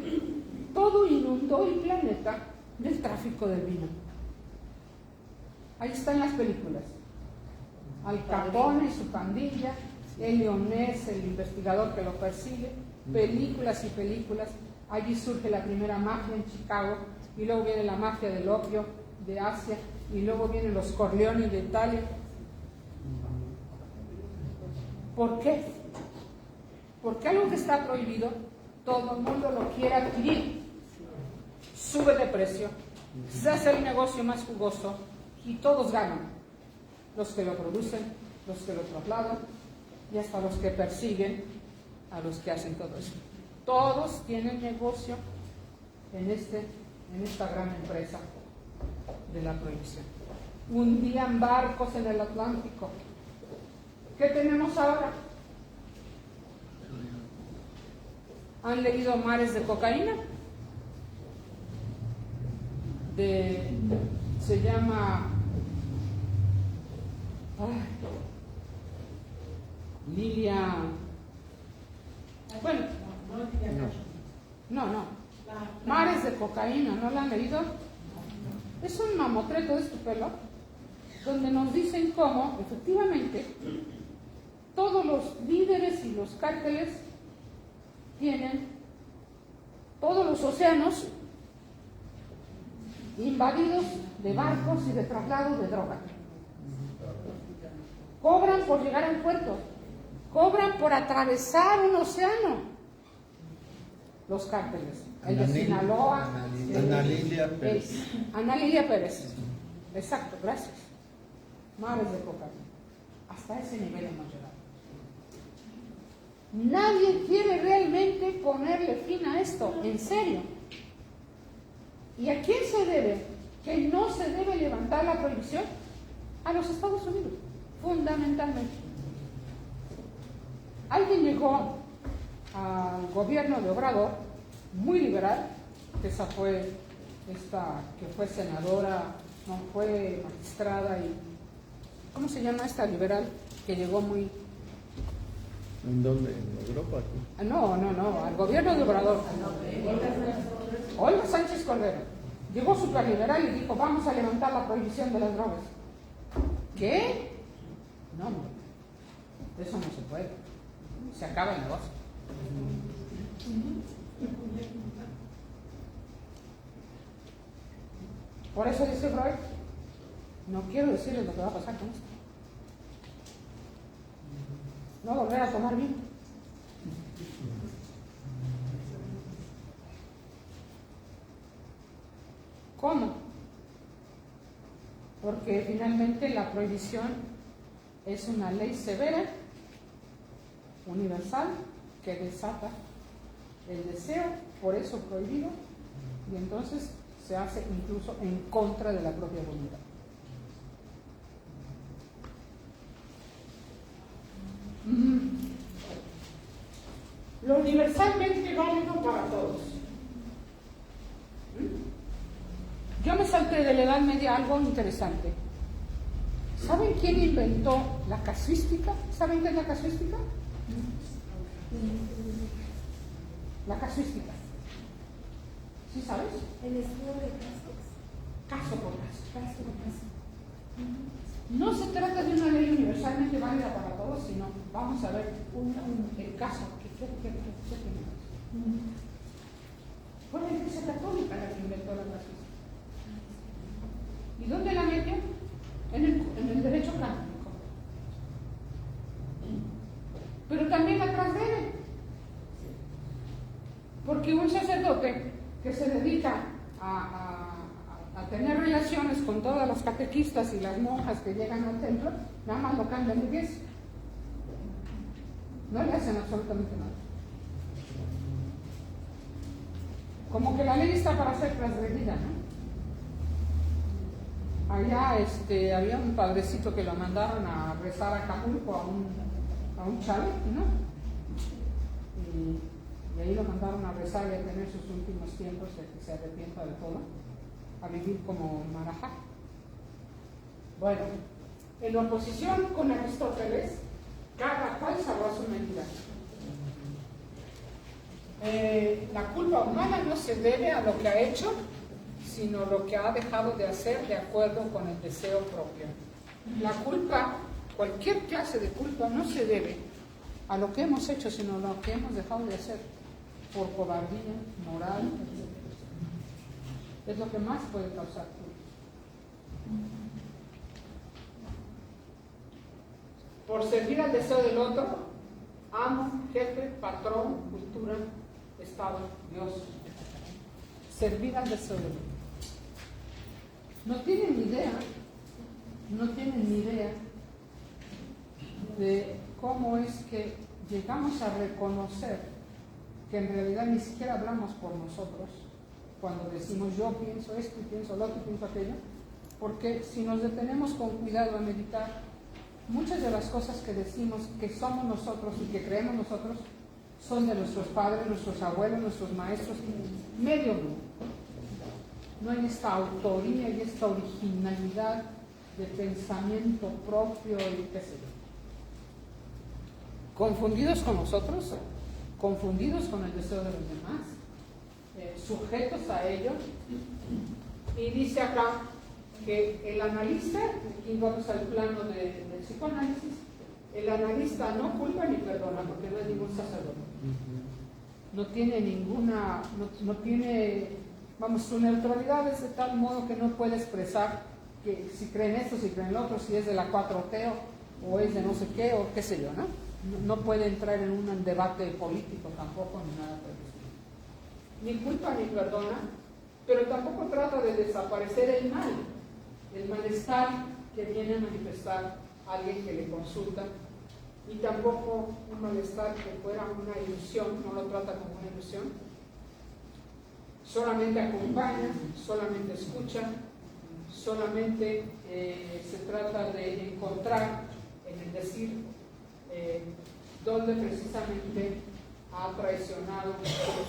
todo inundó el planeta del tráfico del vino. Ahí están las películas. Al Capone y su pandilla, el leonés, el investigador que lo persigue, películas y películas. Allí surge la primera mafia en Chicago, y luego viene la mafia del opio de Asia, y luego vienen los Corleoni de Italia. ¿Por qué? Porque algo que está prohibido, todo el mundo lo quiere adquirir. Sube de precio, se hace el negocio más jugoso y todos ganan. Los que lo producen, los que lo trasladan y hasta los que persiguen a los que hacen todo eso. Todos tienen negocio en esta gran empresa de la prohibición. Hundían barcos en el Atlántico. ¿Qué tenemos ahora? ¿Han leído Mares de Cocaína? Se llama Lilia. Bueno, no. Mares de Cocaína, ¿no la han leído? Es un mamotreto de este pelo, donde nos dicen cómo, efectivamente, todos los líderes y los cárteles tienen todos los océanos invadidos de barcos y de traslado de droga. Cobran por llegar al puerto, cobran por atravesar un océano. Los cárteles, el de Sinaloa, Ana Lilia Pérez. Ana Lilia Pérez, exacto, gracias. Mares de cocaína, hasta ese nivel hemos llegado. Nadie quiere realmente ponerle fin a esto, en serio. ¿Y a quién se debe que no se debe levantar la prohibición? A los Estados Unidos, fundamentalmente. Alguien llegó al gobierno de Obrador, muy liberal, que esa fue esta que fue senadora, no fue magistrada y ¿cómo se llama esta liberal que llegó muy? ¿En dónde? ¿En Europa? Aquí? No, al gobierno de Obrador. Olga Sánchez Cordero. Llegó super liberal y dijo, vamos a levantar la prohibición de las drogas. ¿Qué? No, eso no se puede. Se acaba el negocio. Por eso dice Freud, no quiero decirles lo que va a pasar con esto. No volver a tomar vino. ¿Cómo? Porque finalmente la prohibición es una ley severa, universal, que desata el deseo, por eso prohibido, y entonces se hace incluso en contra de la propia voluntad. Lo universalmente válido para todos. Yo me salté de la Edad Media algo interesante. ¿Saben quién inventó la casuística? ¿Saben qué es la casuística? La casuística. ¿Sí sabes? El estudio de casos. Caso por caso. Caso por caso. No se trata de una ley universalmente válida para todos, sino vamos a ver el caso. ¿Qué tenemos? Fue la Iglesia Católica la que inventó la casuística. ¿Y dónde la metió? En el derecho canónico. Pero también la transgrede. Porque un sacerdote que se dedica a tener relaciones con todas las catequistas y las monjas que llegan al templo, nada más lo cambian de iglesia. No le hacen absolutamente nada. Como que la ley está para ser transgredida, ¿no? Allá había un padrecito que lo mandaron a rezar a Acapulco a un chale, ¿no? Y ahí lo mandaron a rezar y a tener sus últimos tiempos, que se arrepienta de todo, a vivir como marajá. Bueno, en oposición con Aristóteles, cada cual sabrá su medida. La culpa humana no se debe a lo que ha hecho, sino lo que ha dejado de hacer de acuerdo con el deseo propio. La culpa, cualquier clase de culpa, no se debe a lo que hemos hecho, sino a lo que hemos dejado de hacer por cobardía, moral, etc. Es lo que más puede causar culpa. Por servir al deseo del otro, amo, jefe, patrón, cultura, Estado, Dios. Servir al deseo del otro. No tienen ni idea de cómo es que llegamos a reconocer que en realidad ni siquiera hablamos por nosotros cuando decimos yo pienso esto y pienso lo otro y pienso aquello, porque si nos detenemos con cuidado a meditar, muchas de las cosas que decimos que somos nosotros y que creemos nosotros son de nuestros padres, nuestros abuelos, nuestros maestros, medio mundo. No hay esta autoría y esta originalidad de pensamiento propio y qué sé yo. Confundidos con nosotros, confundidos con el deseo de los demás, sujetos a ello. Y dice acá que el analista, aquí vamos al plano del psicoanálisis, El analista no culpa ni perdona porque no es ningún sacerdote. No tiene ninguna, no tiene, vamos, su neutralidad es de tal modo que no puede expresar que si creen esto, si creen lo otro, si es de la 4T o es de no sé qué o qué sé yo, ¿no? No puede entrar en un debate político tampoco ni nada por eso. Ni culpa ni perdona, pero tampoco trata de desaparecer el mal, el malestar que viene a manifestar alguien que le consulta, y tampoco un malestar que fuera una ilusión, no lo trata como una ilusión. Solamente acompaña, solamente escucha, solamente se trata de encontrar en el decir dónde precisamente ha traicionado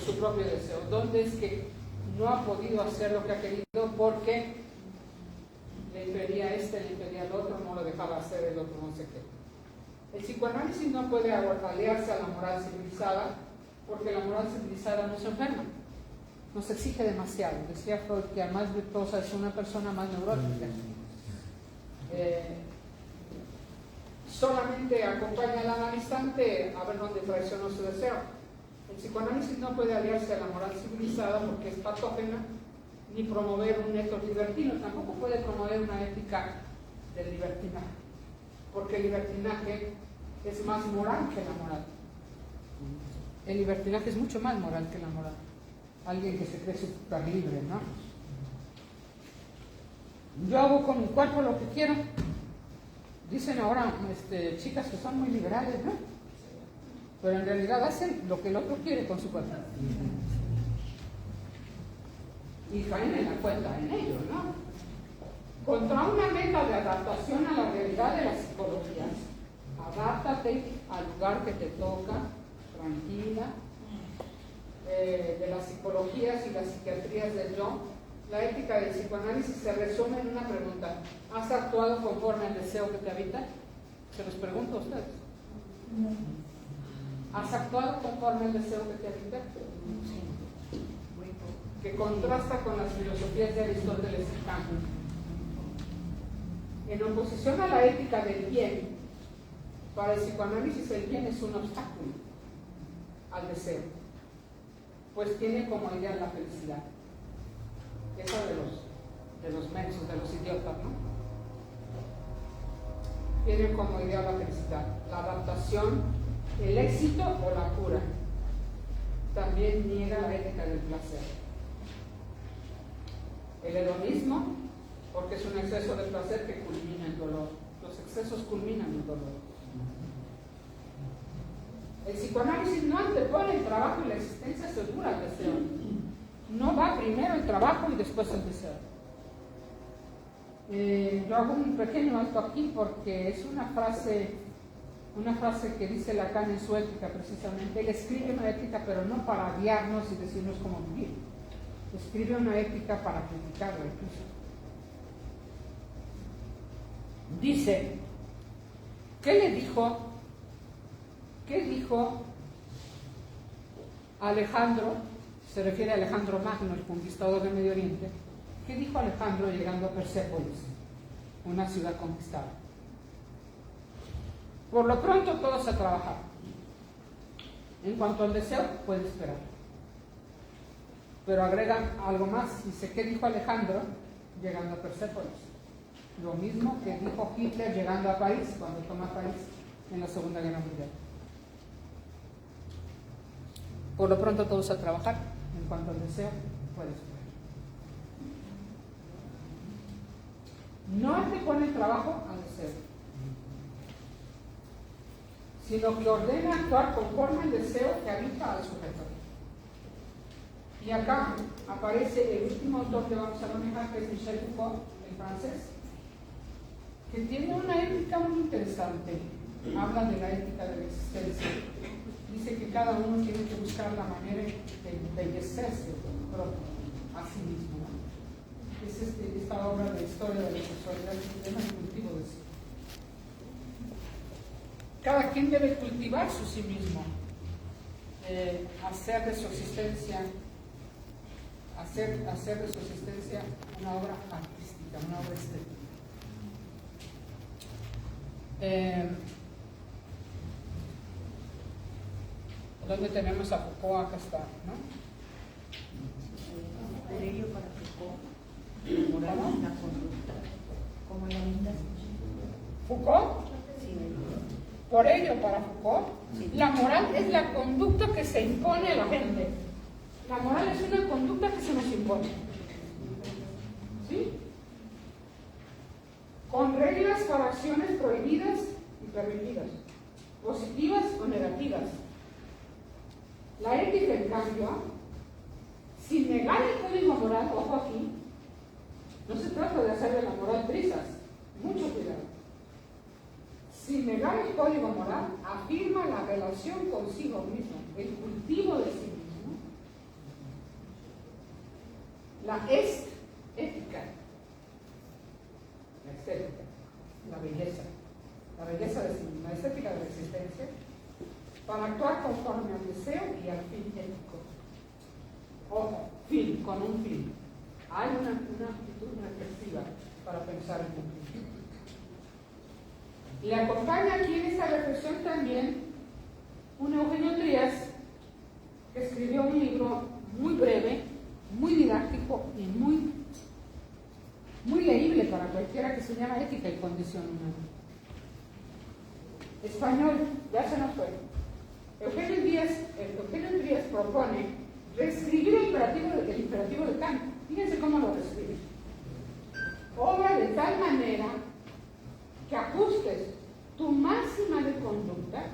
su propio deseo, dónde es que no ha podido hacer lo que ha querido porque le impedía le impedía al otro, no lo dejaba hacer el otro, no sé qué. El psicoanálisis no puede aliarse a la moral civilizada porque la moral civilizada no se enferma, nos exige demasiado. Decía Freud que a más virtuosa es una persona, más neurótica. Solamente acompaña al analizante a ver dónde traicionó su deseo. El psicoanálisis no puede aliarse a la moral civilizada porque es patógena, ni promover un ético libertino, tampoco puede promover una ética del libertinaje, porque el libertinaje es más moral que la moral. El libertinaje es mucho más moral que la moral. Alguien que se cree súper libre, ¿no? Yo hago con mi cuerpo lo que quiero. Dicen ahora chicas que son muy liberales, ¿no? Pero en realidad hacen lo que el otro quiere con su cuerpo. Y caen en la cuenta en ello, ¿no? Contra una meta de adaptación a la realidad de la psicología, adáptate al lugar que te toca, tranquila, de las psicologías y las psiquiatrías del yo. La ética del psicoanálisis se resume en una pregunta: ¿has actuado conforme al deseo que te habita? Se los pregunto a ustedes. ¿Has actuado conforme al deseo que te habita? Que contrasta con las filosofías de Aristóteles y Kant. En oposición a la ética del bien, para el psicoanálisis el bien es un obstáculo al deseo, pues tiene como idea la felicidad. Esa de los mensos, de los idiotas, ¿no? Tiene como idea la felicidad, la adaptación, el éxito o la cura. También niega la ética del placer. El hedonismo, porque es un exceso de placer que culmina el dolor. Los excesos culminan el dolor. El psicoanálisis no antepone el trabajo y la existencia segura al deseo. No va primero el trabajo y después el deseo. Yo hago un pequeño alto aquí porque es una frase que dice Lacan en su ética precisamente. Él escribe una ética pero no para guiarnos y decirnos cómo vivir. Escribe una ética para criticarla incluso. Dice, ¿qué dijo Alejandro? Se refiere a Alejandro Magno, el conquistador del Medio Oriente. ¿Qué dijo Alejandro llegando a Persépolis, una ciudad conquistada? Por lo pronto todos a trabajar. En cuanto al deseo, puede esperar. Pero agregan algo más. Dice, ¿qué dijo Alejandro llegando a Persépolis? Lo mismo que dijo Hitler llegando a París, cuando toma París en la Segunda Guerra Mundial. Por lo pronto todos a trabajar. En cuanto al deseo, puede esperar. No antepone el trabajo al deseo, sino que ordena actuar conforme al deseo que habita al sujeto. Y acá aparece el último autor que vamos a manejar, que es Michel Foucault, el francés, que tiene una ética muy interesante. Habla de la ética de la existencia. Dice que cada uno tiene que buscar la manera de embellecerse a sí mismo, ¿no? Es esta obra de historia de la sexualidad, es un tema cultivo de sí. Cada quien debe cultivar su sí mismo, hacer de su existencia una obra artística, una obra estética. ¿Dónde tenemos a Foucault? Acá está, ¿no? Por ello, para Foucault, la moral es la conducta, como la linda. ¿Foucault? Por ello, para Foucault, la moral es la conducta que se impone a la gente. La moral es una conducta que se nos impone. ¿Sí? Con reglas para acciones prohibidas y permitidas, positivas o negativas. La ética, en cambio, sin negar el código moral, ojo aquí, no se trata de hacer de la moral prisas, mucho cuidado. Sin negar el código moral, afirma la relación consigo mismo, el cultivo de sí mismo. La ética, la estética, la belleza de sí mismo, la estética de la existencia, para actuar conforme al deseo y al fin ético. Ojo, fin, con un fin. Hay una actitud reflexiva para pensar en un fin. Le acompaña aquí en esta reflexión también un Eugenio Trías, que escribió un libro muy breve, muy didáctico y muy leíble para cualquiera, que se llama Ética y Condición Humana. Español, ya se nos fue. Eugenio Trías propone reescribir el imperativo de Kant. Fíjense cómo lo reescribe. Obra de tal manera que ajustes tu máxima de conducta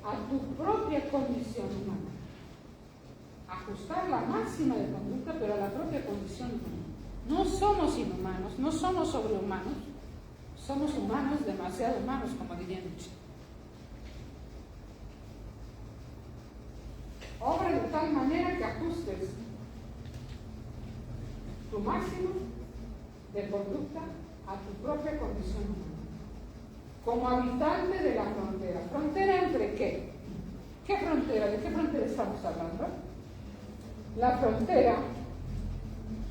a tu propia condición humana. Ajustar la máxima de conducta, pero a la propia condición humana. No somos inhumanos, no somos sobrehumanos, somos humanos, demasiado humanos, como diría Nietzsche. Obra de tal manera que ajustes tu máximo de conducta a tu propia condición humana. Como habitante de la frontera. ¿Frontera entre qué? ¿Qué frontera? ¿De qué frontera estamos hablando? La frontera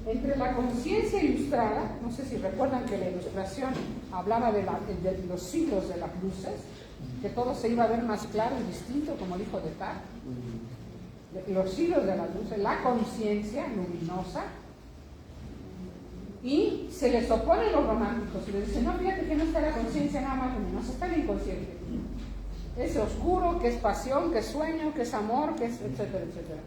entre la conciencia ilustrada, no sé si recuerdan que la ilustración hablaba de los siglos de las luces, que todo se iba a ver más claro y distinto, como dijo Descartes. Los siglos de las luces, la conciencia luminosa, y se les oponen los románticos y les dicen, no, fíjate que no está la conciencia nada más luminosa, está el inconsciente. Es oscuro, que es pasión, que es sueño, que es amor, que es etcétera, etcétera.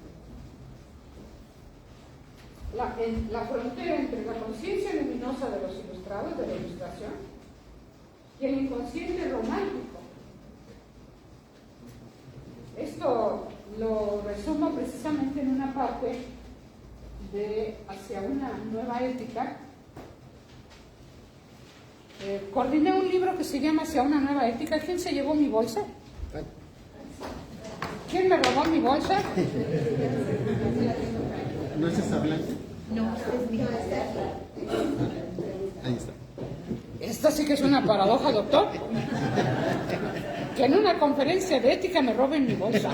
La frontera entre la conciencia luminosa de los ilustrados, de la ilustración, y el inconsciente romántico. Esto lo resumo precisamente en una parte de Hacia una nueva ética. Coordiné un libro que se llama Hacia una nueva ética. ¿Quién se llevó mi bolsa? ¿Quién me robó mi bolsa? ¿No es esa blanca? No, es mi Ahí está. Esta sí que es una paradoja, doctor. Que en una conferencia de ética me roben mi bolsa.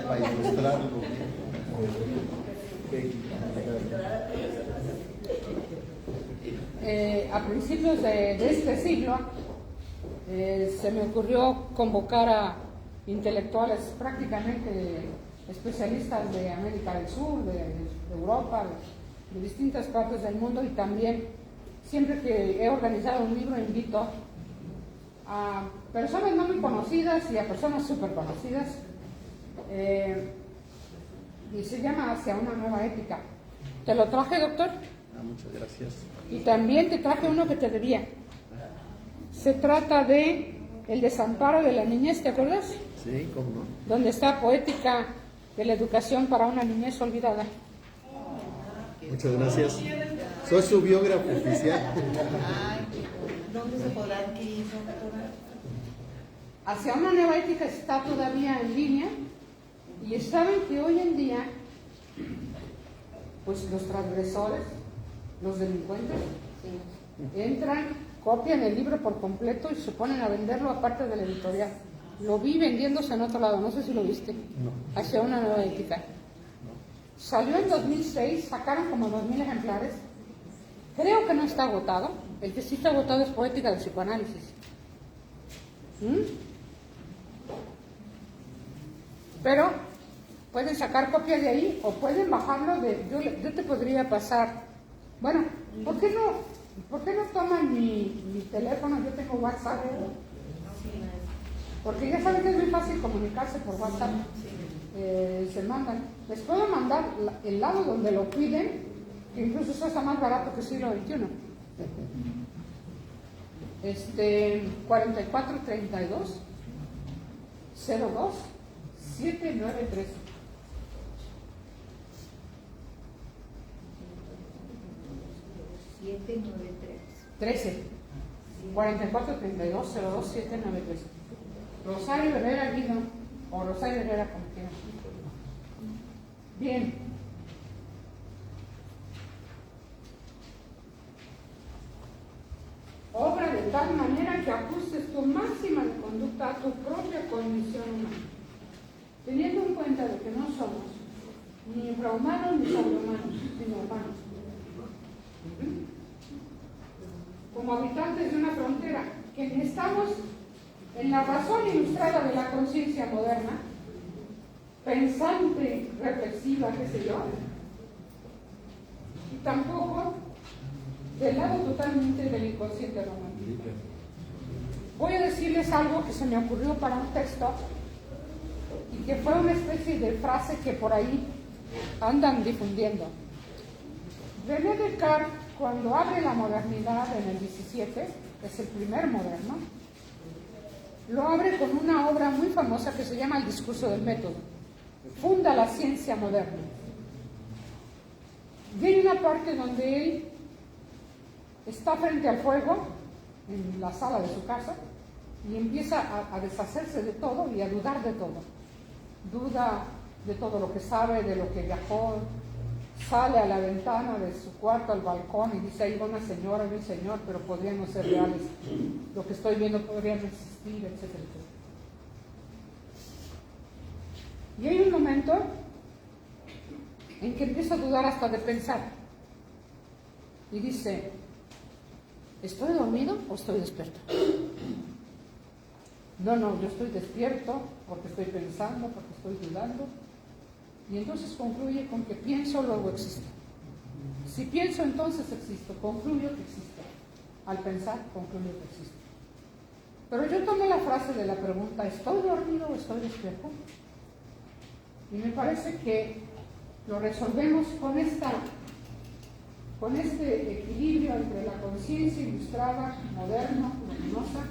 Para ilustrarlo. A principios de este siglo se me ocurrió convocar a intelectuales prácticamente especialistas de América del Sur, de Europa, de distintas partes del mundo, y también siempre que he organizado un libro invito a personas no muy conocidas y a personas súper conocidas, y se llama Hacia una nueva ética. ¿Te lo traje, doctor? Muchas gracias. Y también te traje uno que te debía. Se trata de El desamparo de la niñez, ¿te acuerdas? Sí, cómo no. Donde está Poética de la educación para una niñez olvidada. Muchas gracias. Soy su biógrafo oficial. ¿Dónde se podrá adquirir, doctora? Hacia una nueva ética está todavía en línea, y saben que hoy en día, pues los transgresores, los delincuentes, entran, copian el libro por completo y se ponen a venderlo aparte de la editorial. Lo vi vendiéndose en otro lado, no sé si lo viste. No. Hacia una nueva ética. Salió en 2006, sacaron como 2000 ejemplares, Creo que no está agotado. El que sí está agotado es Poética del Psicoanálisis. Pero pueden sacar copias de ahí o pueden bajarlo yo te podría pasar. Bueno, ¿por qué no toman mi teléfono? Yo tengo WhatsApp. Porque ya saben que es muy fácil comunicarse por WhatsApp. Se mandan. Les puedo mandar el lado donde lo piden, que incluso eso está más barato que siglo XXI. 4432 02 7913. 13 44 32 02 793. Rosario Herrera Guido o Rosario Herrera, como quieran. Bien. Obra de tal manera que ajustes tu máxima de conducta a tu propia condición humana, teniendo en cuenta de que no somos ni infrahumanos ni sobrehumanos, sino humanos. Como habitantes de una frontera, que estamos en la razón ilustrada de la conciencia moderna, pensante, reflexiva, qué sé yo, y tampoco del lado totalmente del inconsciente romántico. Voy a decirles algo que se me ocurrió para un texto y que fue una especie de frase que por ahí andan difundiendo. René Descartes, cuando abre la modernidad en el 17, es el primer moderno, lo abre con una obra muy famosa que se llama El discurso del método. Funda la ciencia moderna. Y hay una parte donde él está frente al fuego, en la sala de su casa, y empieza a deshacerse de todo y a dudar de todo. Duda de todo lo que sabe, de lo que viajó, sale a la ventana de su cuarto al balcón y dice, ahí va una señora y un señor, pero podrían no ser reales. Lo que estoy viendo podría no existir, etcétera, etcétera. Y hay un momento en que empieza a dudar hasta de pensar. Y dice, ¿estoy dormido o estoy despierto? No, yo estoy despierto porque estoy pensando, porque estoy dudando. Y entonces concluye con que pienso, luego existo. Si pienso, entonces existo. Concluyo que existo. Al pensar, concluyo que existo. Pero yo tomé la frase de la pregunta, ¿estoy dormido o estoy despierto? Y me parece que lo resolvemos con este equilibrio entre la conciencia ilustrada, moderna, luminosa,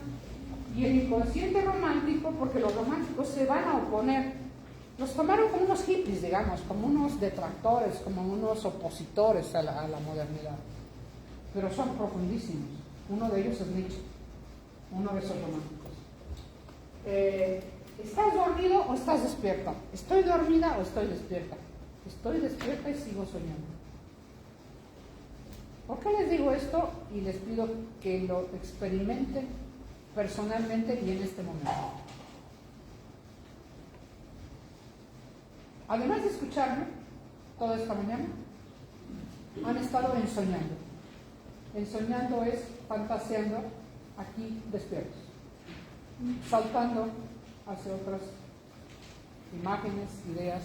y el inconsciente romántico, porque los románticos se van a oponer. Los tomaron como unos hippies, digamos, como unos detractores, como unos opositores a la modernidad. Pero son profundísimos. Uno de ellos es Nietzsche, uno de esos románticos. ¿Estás dormido o estás despierta? ¿Estoy dormida o estoy despierta? Estoy despierta y sigo soñando. ¿Por qué les digo esto? Y les pido que lo experimenten personalmente y en este momento. Además de escucharme toda esta mañana, han estado ensoñando. Ensoñando es fantaseando aquí despiertos, saltando hacia otras imágenes, ideas.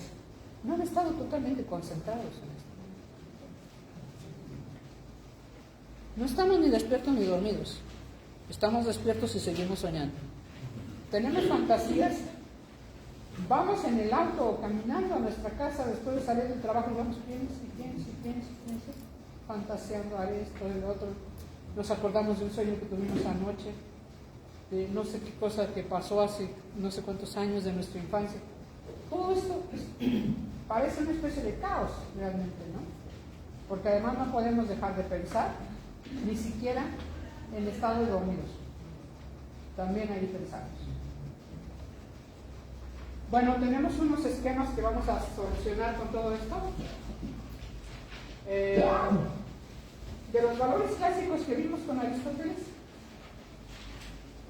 No han estado totalmente concentrados en esto. No estamos ni despiertos ni dormidos. Estamos despiertos y seguimos soñando. Tenemos fantasías. Vamos en el auto o caminando a nuestra casa después de salir del trabajo y vamos, piensa, fantaseando, haré esto, el otro. Nos acordamos de un sueño que tuvimos anoche, de no sé qué cosa que pasó hace no sé cuántos años de nuestra infancia. Todo esto parece una especie de caos realmente, ¿no? Porque además no podemos dejar de pensar, ni siquiera en estado de dormidos. También ahí pensamos. Bueno, tenemos unos esquemas que vamos a solucionar con todo esto. De los valores clásicos que vimos con Aristóteles,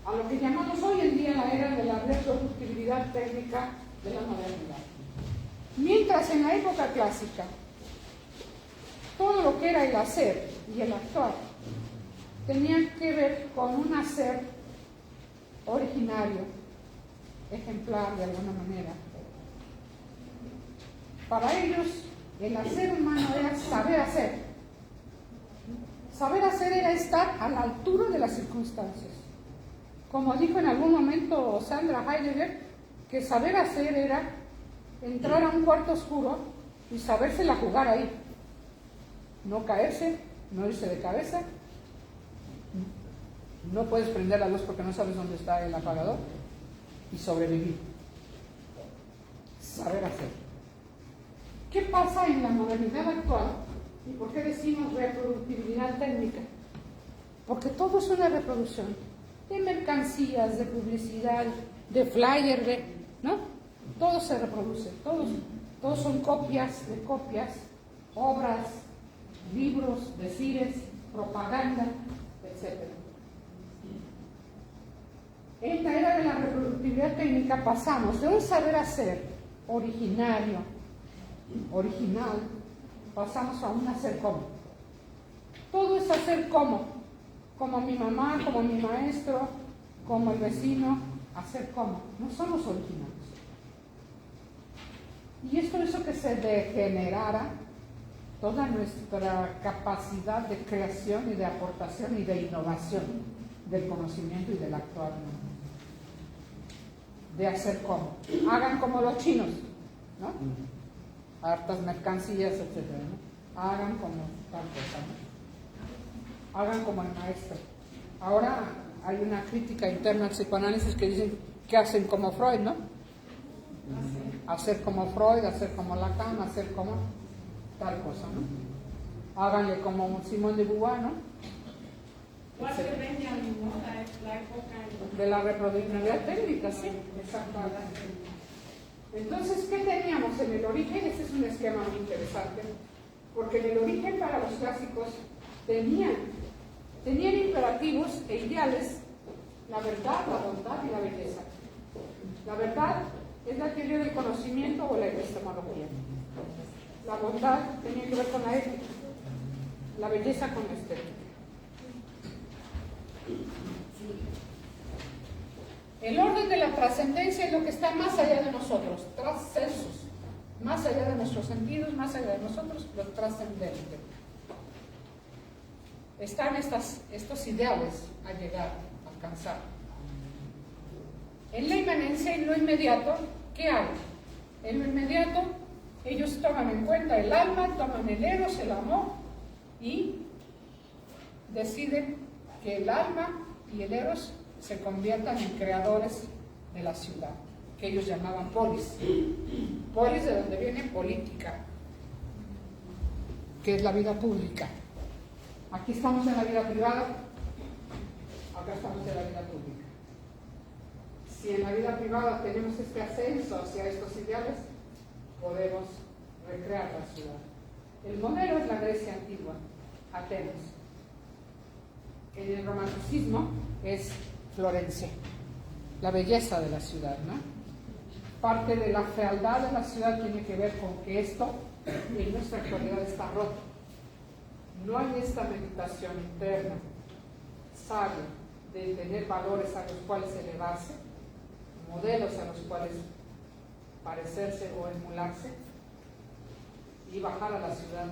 a lo que llamamos hoy en día la era de la reproductibilidad técnica de la modernidad. Mientras en la época clásica todo lo que era el hacer y el actuar tenía que ver con un hacer originario, ejemplar de alguna manera. Para ellos, el hacer humano era saber hacer. Saber hacer era estar a la altura de las circunstancias. Como dijo en algún momento Sandra Heidegger, que saber hacer era entrar a un cuarto oscuro y sabérsela jugar ahí. No caerse, no irse de cabeza. No puedes prender la luz porque no sabes dónde está el apagador. Y sobrevivir. Saber hacer. ¿Qué pasa en la modernidad actual? ¿Y por qué decimos reproductibilidad técnica? Porque todo es una reproducción de mercancías, de publicidad, de flyer, ¿no? Todo se reproduce, todos son copias de copias, obras, libros, decires, propaganda, etc. En la era de la reproductibilidad técnica pasamos de un saber hacer originario, original, pasamos a un hacer como. Todo es hacer como mi mamá, como mi maestro, como el vecino, hacer como. No somos originales. Y esto hizo que se degenerara toda nuestra capacidad de creación y de aportación y de innovación del conocimiento y del actuar, ¿no? De hacer como. Hagan como los chinos, ¿no? Hartas mercancías, etc., ¿no? Hagan como tal cosa, ¿no? Hagan como el maestro. Ahora hay una crítica interna al psicoanálisis que dicen que hacen como Freud, ¿no? Hacer como Freud, hacer como Lacan, hacer como tal cosa, ¿no? Háganle como Simón de Beauvoir, ¿no? De la reproductibilidad técnica, sí, exactamente. Entonces, ¿qué teníamos en el origen? Ese es un esquema muy interesante, porque en el origen para los clásicos tenían imperativos e ideales: la verdad, la bondad y la belleza. La verdad es la teoría del conocimiento o la epistemología. La bondad tenía que ver con la ética, la belleza con la estética. El orden de la trascendencia es lo que está más allá de nosotros, trascensus, más allá de nuestros sentidos, más allá de nosotros, lo trascendente. Están estos ideales a llegar, a alcanzar. En la inmanencia, en lo inmediato, ¿qué hay? En lo inmediato, ellos toman en cuenta el alma, toman el eros, el amor, y deciden que el alma y el eros se conviertan en creadores de la ciudad, que ellos llamaban polis. Polis, de donde viene política, que es la vida pública. Aquí estamos en la vida privada, acá estamos en la vida pública. Si en la vida privada tenemos este ascenso hacia estos ideales, podemos recrear la ciudad. El modelo es la Grecia antigua, Atenas. El romanticismo es Florencia, la belleza de la ciudad, ¿no? Parte de la fealdad de la ciudad tiene que ver con que esto en nuestra actualidad está roto. No hay esta meditación interna, sabia, de tener valores a los cuales elevarse, modelos a los cuales parecerse o emularse, y bajar a la ciudad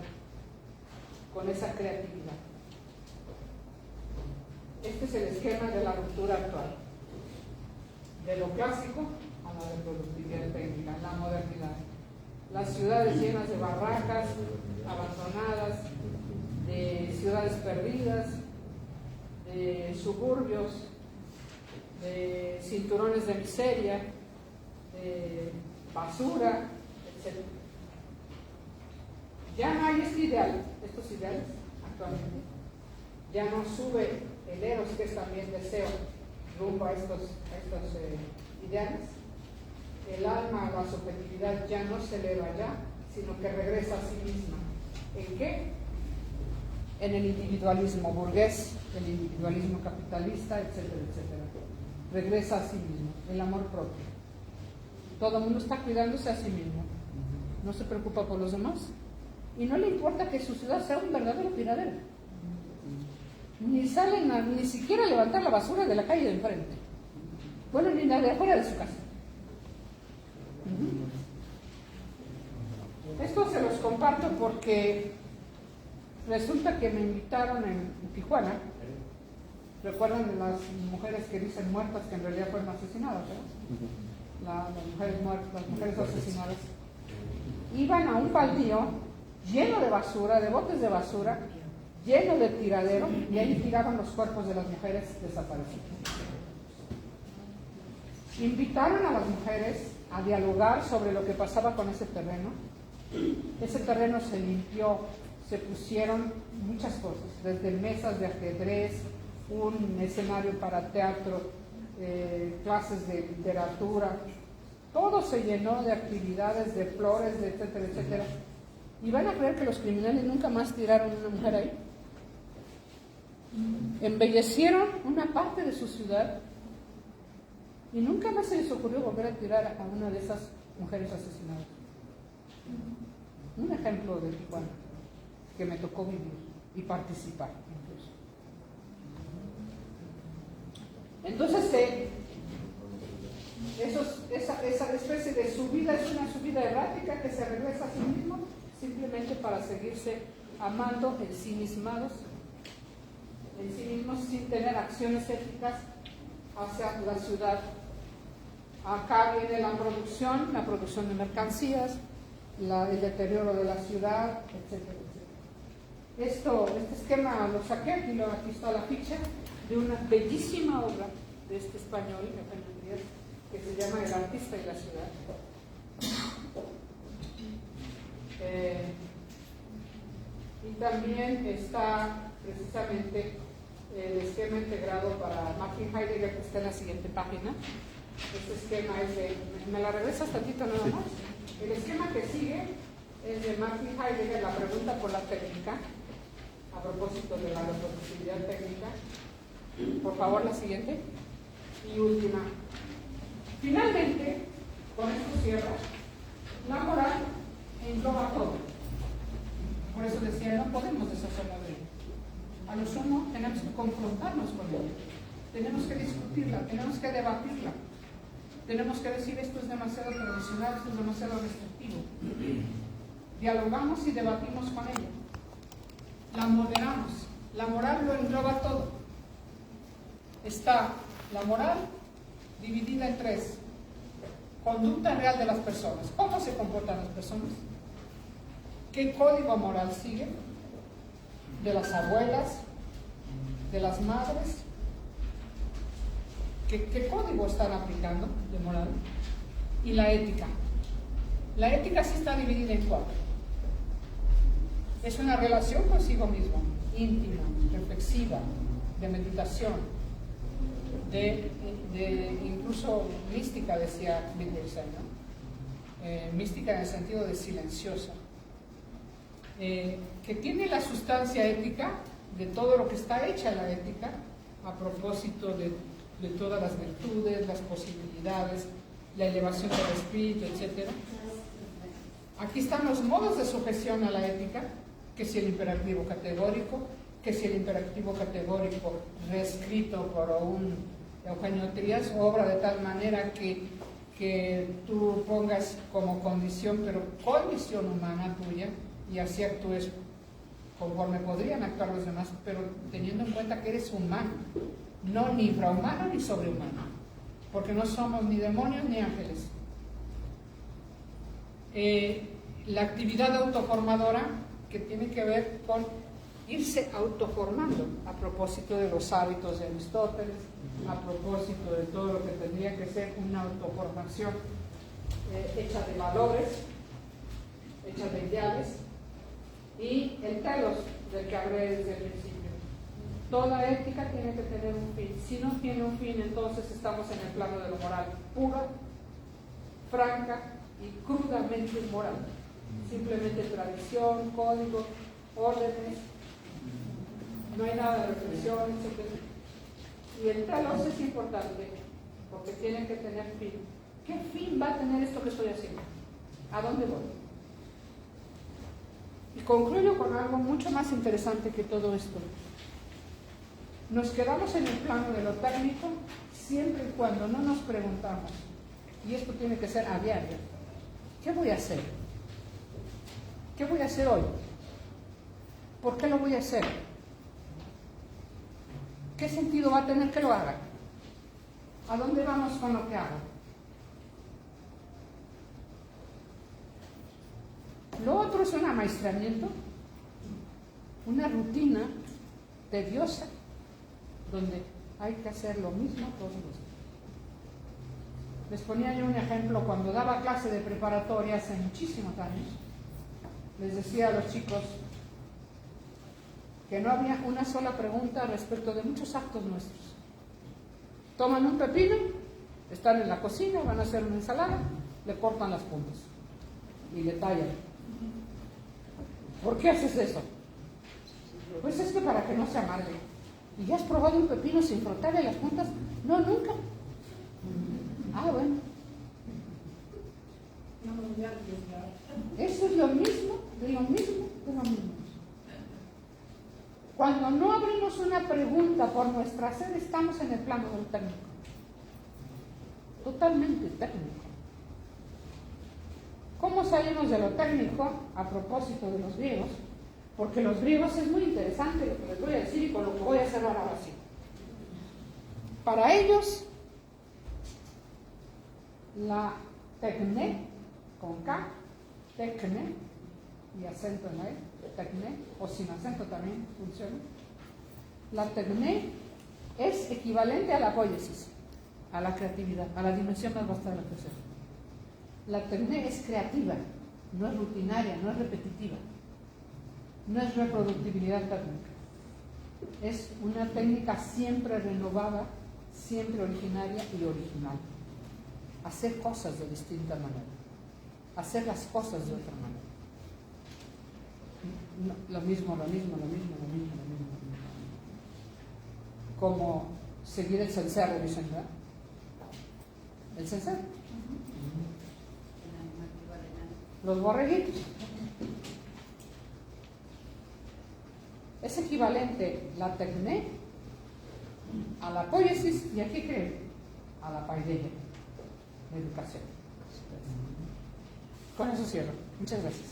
con esa creatividad. Este es el esquema de la ruptura actual, de lo clásico a la reproductividad técnica, la modernidad. Las ciudades llenas de barracas, abandonadas, de ciudades perdidas, de suburbios, de cinturones de miseria, de basura, etc. Ya no hay este ideal, estos ideales actualmente. Ya no sube el eros, que es también deseo, rumbo a estos ideales. El alma, la subjetividad ya no se eleva ya, sino que regresa a sí misma. ¿En qué? En el individualismo burgués, el individualismo capitalista, etcétera, etcétera. Regresa a sí mismo, el amor propio. Todo el mundo está cuidándose a sí mismo. No se preocupa por los demás. y no le importa que su ciudad sea un verdadero tiradero. Ni salen ni siquiera a levantar la basura de la calle de enfrente. Bueno, ni la de afuera de su casa. Esto se los comparto porque resulta que me invitaron en Tijuana. ¿Recuerdan de las mujeres que dicen muertas que en realidad fueron asesinadas? Las mujeres muertas, las mujeres asesinadas. Iban a un baldío lleno de basura, de botes de basura, lleno de tiradero, y ahí tiraban los cuerpos de las mujeres desaparecidas. Invitaron a las mujeres a dialogar sobre lo que pasaba con ese terreno. Ese terreno se limpió, se pusieron muchas cosas, desde mesas de ajedrez, un escenario para teatro, clases de literatura, todo se llenó de actividades, de flores, de etcétera, etcétera. ¿Y van a creer que los criminales nunca más tiraron una mujer ahí? Embellecieron una parte de su ciudad y nunca más se les ocurrió volver a tirar a una de esas mujeres asesinadas. Un ejemplo de Tijuana que me tocó vivir y participar incluso. Entonces, esa especie de subida es una subida errática que se regresa a sí mismo simplemente para seguirse amando ensimismados, en sí mismos, sin tener acciones éticas hacia la ciudad. Acá viene la producción de mercancías, el deterioro de la ciudad, etcétera, etcétera. Este esquema lo saqué, aquí está la ficha de una bellísima obra de este español, que se llama El artista y la ciudad. Y también está precisamente el esquema integrado para Martin Heidegger, que está en la siguiente página. Este esquema es de... ¿Me la regresas tantito nada más? El esquema que sigue es de Martin Heidegger, la pregunta por la técnica, a propósito de la reproducibilidad técnica. Por favor, la siguiente. Y última. Finalmente, con esto cierra, la moral engloba todo. Por eso decía, no podemos deshacerla de ella. A lo sumo tenemos que confrontarnos con ella. Tenemos que discutirla, tenemos que debatirla. Tenemos que decir, esto es demasiado tradicional, esto es demasiado restrictivo. Dialogamos y debatimos con ella. La moderamos. La moral lo engloba todo. Está la moral dividida en tres. Conducta real de las personas. ¿Cómo se comportan las personas? ¿Qué código moral sigue? De las abuelas, de las madres. ¿Qué código están aplicando de moral? Y la ética. La ética sí está dividida en cuatro. Es una relación consigo mismo, íntima, reflexiva, de meditación, de incluso mística, decía Wittgenstein, ¿no? Mística en el sentido de silenciosa, que tiene la sustancia ética de todo lo que está hecha la ética, a propósito de todas las virtudes, las posibilidades, la elevación del espíritu, etc. Aquí están los modos de sujeción a la ética, que si el imperativo categórico, que si el imperativo categórico reescrito por un Eugenio Trías, obra de tal manera que tú pongas como condición, pero condición humana tuya, y así actúes conforme podrían actuar los demás, pero teniendo en cuenta que eres humano, no ni infrahumano ni sobrehumano, porque no somos ni demonios ni ángeles. La actividad autoformadora, que tiene que ver con irse autoformando, a propósito de los hábitos de Aristóteles, a propósito de todo lo que tendría que ser una autoformación hecha de valores, hecha de ideales, y el telos del que hablé desde el principio. Toda ética tiene que tener un fin. Si no tiene un fin, entonces estamos en el plano de lo moral, pura, franca y crudamente inmoral. Simplemente tradición, código, órdenes, no hay nada de reflexión, etc. Y el telos es importante porque tiene que tener fin. ¿Qué fin va a tener esto que estoy haciendo? ¿A dónde voy? Y concluyo con algo mucho más interesante que todo esto. Nos quedamos en el plano de lo técnico siempre y cuando no nos preguntamos, y esto tiene que ser a diario, ¿qué voy a hacer? ¿Qué voy a hacer hoy? ¿Por qué lo voy a hacer? ¿Qué sentido va a tener que lo haga? ¿A dónde vamos con lo que hago? Lo otro es un amaestramiento, una rutina tediosa, donde hay que hacer lo mismo todos los días. Les ponía yo un ejemplo cuando daba clase de preparatoria hace muchísimos años. Les decía a los chicos que no había una sola pregunta respecto de muchos actos nuestros. Toman un pepino, están en la cocina, van a hacer una ensalada, le cortan las puntas y le tallan. ¿Por qué haces eso? Pues es que para que no se amargue. ¿Y ya has probado un pepino sin frotarle las puntas? No, nunca. Ah, bueno. Eso es lo mismo, de lo mismo, de lo mismo. Cuando no abrimos una pregunta por nuestra sed, estamos en el plano del técnico. Totalmente técnico. ¿Cómo salimos de lo técnico a propósito de los griegos? Porque los griegos es muy interesante lo que les voy a decir y con lo que voy a cerrar ahora sí. Para ellos, la tecné, con K, tecné, y acento en la E, tecné, o sin acento también funciona. La tecné es equivalente a la poiesis, a la creatividad, a la dimensión más vasta de la creación. La tecné es creativa, no es rutinaria, no es repetitiva, no es reproductibilidad técnica. Es una técnica siempre renovada, siempre originaria y original. Hacer cosas de distinta manera, hacer las cosas de otra manera. No, lo mismo. Como seguir el cencerro, dicen, ¿verdad? El cencerro. Los borreguitos. Es equivalente la tecné a la poiesis y aquí creen a la paideia, la educación. Con eso cierro. Muchas gracias.